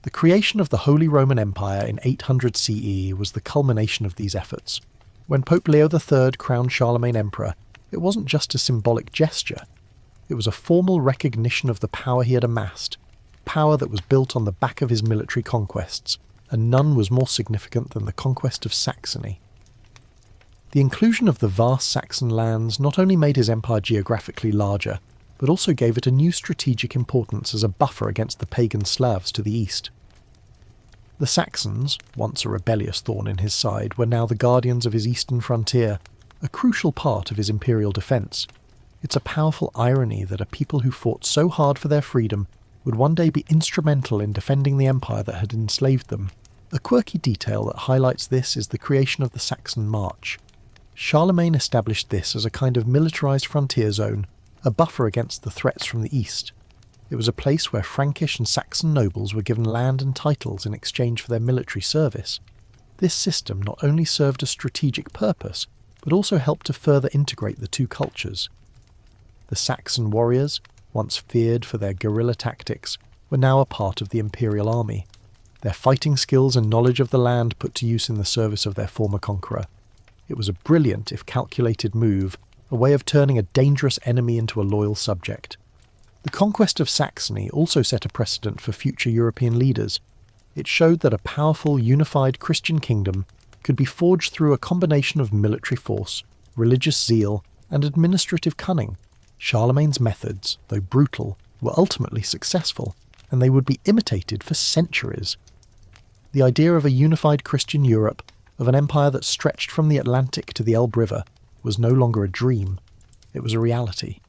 The creation of the Holy Roman Empire in 800 CE was the culmination of these efforts. When Pope Leo III crowned Charlemagne emperor, it wasn't just a symbolic gesture. It was a formal recognition of the power he had amassed, power that was built on the back of his military conquests, and none was more significant than the conquest of Saxony. The inclusion of the vast Saxon lands not only made his empire geographically larger, but also gave it a new strategic importance as a buffer against the pagan Slavs to the east. The Saxons, once a rebellious thorn in his side, were now the guardians of his eastern frontier, a crucial part of his imperial defence. It's a powerful irony that a people who fought so hard for their freedom would one day be instrumental in defending the empire that had enslaved them. A quirky detail that highlights this is the creation of the Saxon March. Charlemagne established this as a kind of militarised frontier zone, a buffer against the threats from the east. It was a place where Frankish and Saxon nobles were given land and titles in exchange for their military service. This system not only served a strategic purpose, but also helped to further integrate the two cultures. The Saxon warriors, once feared for their guerrilla tactics, were now a part of the imperial army, their fighting skills and knowledge of the land put to use in the service of their former conqueror. It was a brilliant, if calculated, move, a way of turning a dangerous enemy into a loyal subject. The conquest of Saxony also set a precedent for future European leaders. It showed that a powerful, unified Christian kingdom could be forged through a combination of military force, religious zeal, and administrative cunning. Charlemagne's methods, though brutal, were ultimately successful, and they would be imitated for centuries. The idea of a unified Christian Europe, of an empire that stretched from the Atlantic to the Elbe River, was no longer a dream. It was a reality.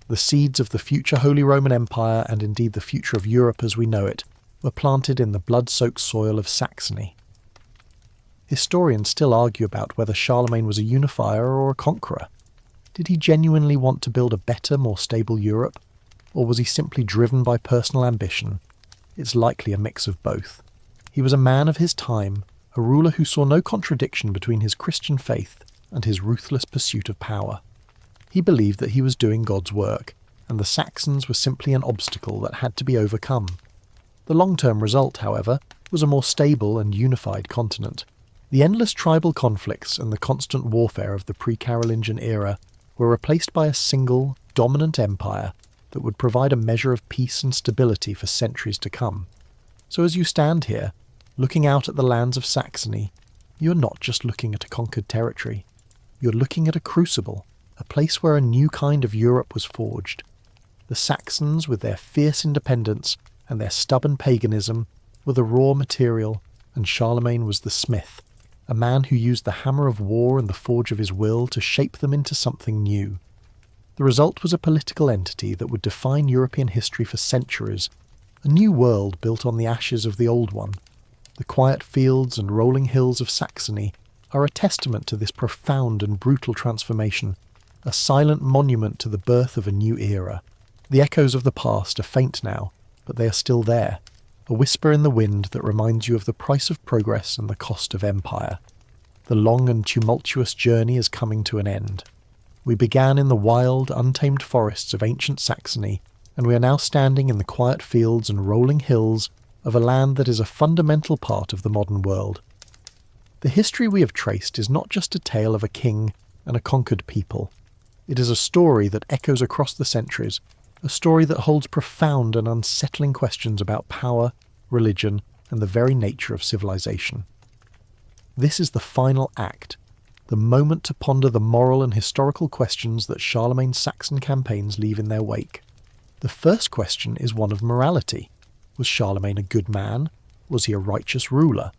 The seeds of the future Holy Roman Empire, and indeed the future of Europe as we know it, were planted in the blood-soaked soil of Saxony. Historians still argue about whether Charlemagne was a unifier or a conqueror. Did he genuinely want to build a better, more stable Europe? Or was he simply driven by personal ambition? It's likely a mix of both. He was a man of his time, a ruler who saw no contradiction between his Christian faith and his ruthless pursuit of power. He believed that he was doing God's work, and the Saxons were simply an obstacle that had to be overcome. The long-term result, however, was a more stable and unified continent. The endless tribal conflicts and the constant warfare of the pre-Carolingian era were replaced by a single, dominant empire that would provide a measure of peace and stability for centuries to come. So as you stand here, looking out at the lands of Saxony, you're not just looking at a conquered territory. You're looking at a crucible, a place where a new kind of Europe was forged. The Saxons, with their fierce independence and their stubborn paganism, were the raw material, and Charlemagne was the smith, a man who used the hammer of war and the forge of his will to shape them into something new. The result was a political entity that would define European history for centuries, a new world built on the ashes of the old one. The quiet fields and rolling hills of Saxony are a testament to this profound and brutal transformation, a silent monument to the birth of a new era. The echoes of the past are faint now, but they are still there, a whisper in the wind that reminds you of the price of progress and the cost of empire. The long and tumultuous journey is coming to an end. We began in the wild, untamed forests of ancient Saxony, and we are now standing in the quiet fields and rolling hills of a land that is a fundamental part of the modern world. The history we have traced is not just a tale of a king and a conquered people. It is a story that echoes across the centuries, a story that holds profound and unsettling questions about power, religion, and the very nature of civilization. This is the final act, the moment to ponder the moral and historical questions that Charlemagne's Saxon campaigns leave in their wake. The first question is one of morality. Was Charlemagne a good man? Was he a righteous ruler?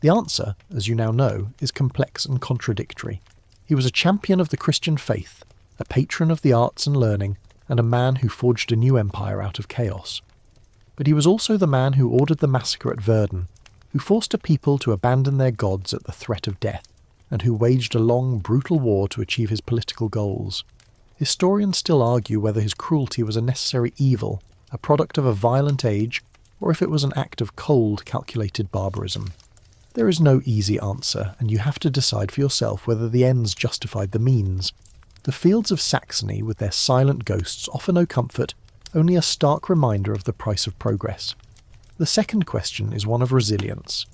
The answer, as you now know, is complex and contradictory. He was a champion of the Christian faith, a patron of the arts and learning, and a man who forged a new empire out of chaos. But he was also the man who ordered the massacre at Verdun, who forced a people to abandon their gods at the threat of death, and who waged a long, brutal war to achieve his political goals. Historians still argue whether his cruelty was a necessary evil, a product of a violent age, or if it was an act of cold, calculated barbarism. There is no easy answer, and you have to decide for yourself whether the ends justified the means. The fields of Saxony, with their silent ghosts, offer no comfort, only a stark reminder of the price of progress. The second question is one of resilience.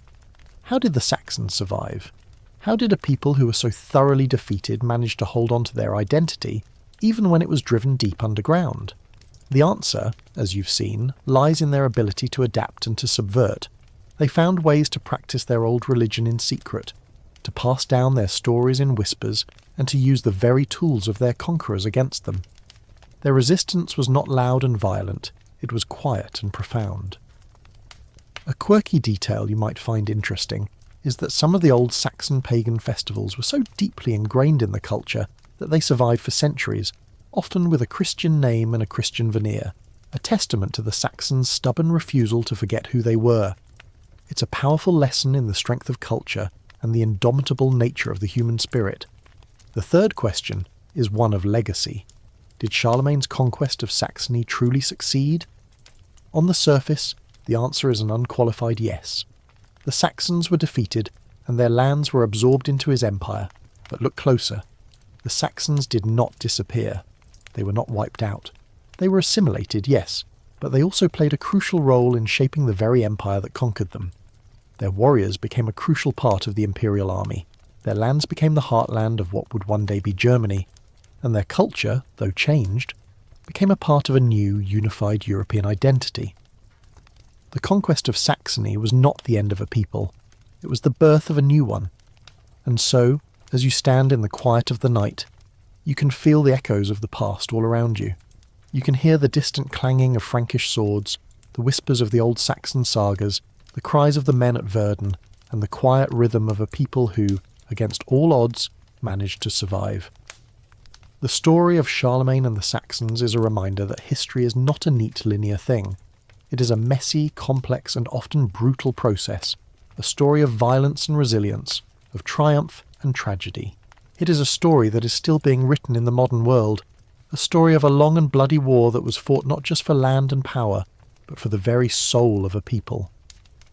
How did the Saxons survive? How did a people who were so thoroughly defeated manage to hold on to their identity, even when it was driven deep underground? The answer, as you've seen, lies in their ability to adapt and to subvert. They found ways to practice their old religion in secret, to pass down their stories in whispers, and to use the very tools of their conquerors against them. Their resistance was not loud and violent, it was quiet and profound. A quirky detail you might find interesting is that some of the old Saxon pagan festivals were so deeply ingrained in the culture that they survived for centuries, often with a Christian name and a Christian veneer, a testament to the Saxons' stubborn refusal to forget who they were. It's a powerful lesson in the strength of culture and the indomitable nature of the human spirit. The third question is one of legacy. Did Charlemagne's conquest of Saxony truly succeed? On the surface, the answer is an unqualified yes. The Saxons were defeated, and their lands were absorbed into his empire, but look closer. The Saxons did not disappear. They were not wiped out. They were assimilated, yes, but they also played a crucial role in shaping the very empire that conquered them. Their warriors became a crucial part of the imperial army. Their lands became the heartland of what would one day be Germany, and their culture, though changed, became a part of a new, unified European identity. The conquest of Saxony was not the end of a people, it was the birth of a new one. And so, as you stand in the quiet of the night, you can feel the echoes of the past all around you. You can hear the distant clanging of Frankish swords, the whispers of the old Saxon sagas, the cries of the men at Verdun, and the quiet rhythm of a people who, against all odds, managed to survive. The story of Charlemagne and the Saxons is a reminder that history is not a neat linear thing. It is a messy, complex, and often brutal process, a story of violence and resilience, of triumph and tragedy. It is a story that is still being written in the modern world, a story of a long and bloody war that was fought not just for land and power, but for the very soul of a people.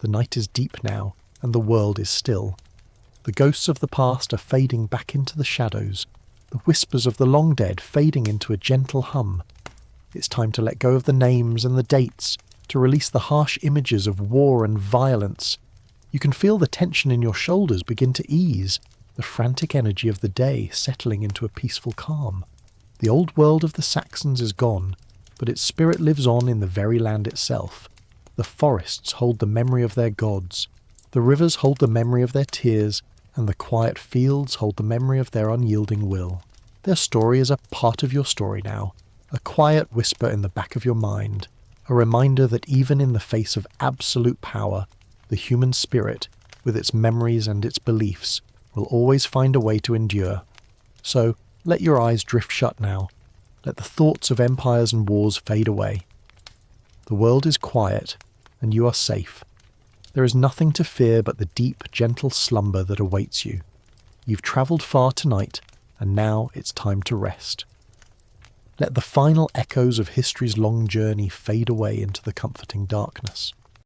The night is deep now, and the world is still. The ghosts of the past are fading back into the shadows, the whispers of the long dead fading into a gentle hum. It's time to let go of the names and the dates, to release the harsh images of war and violence. You can feel the tension in your shoulders begin to ease, the frantic energy of the day settling into a peaceful calm. The old world of the Saxons is gone, but its spirit lives on in the very land itself. The forests hold the memory of their gods, the rivers hold the memory of their tears, and the quiet fields hold the memory of their unyielding will. Their story is a part of your story now, a quiet whisper in the back of your mind, a reminder that even in the face of absolute power, the human spirit, with its memories and its beliefs, will always find a way to endure. So, let your eyes drift shut now. Let the thoughts of empires and wars fade away. The world is quiet, and you are safe. There is nothing to fear but the deep, gentle slumber that awaits you. You've travelled far tonight, and now it's time to rest. Let the final echoes of history's long journey fade away into the comforting darkness.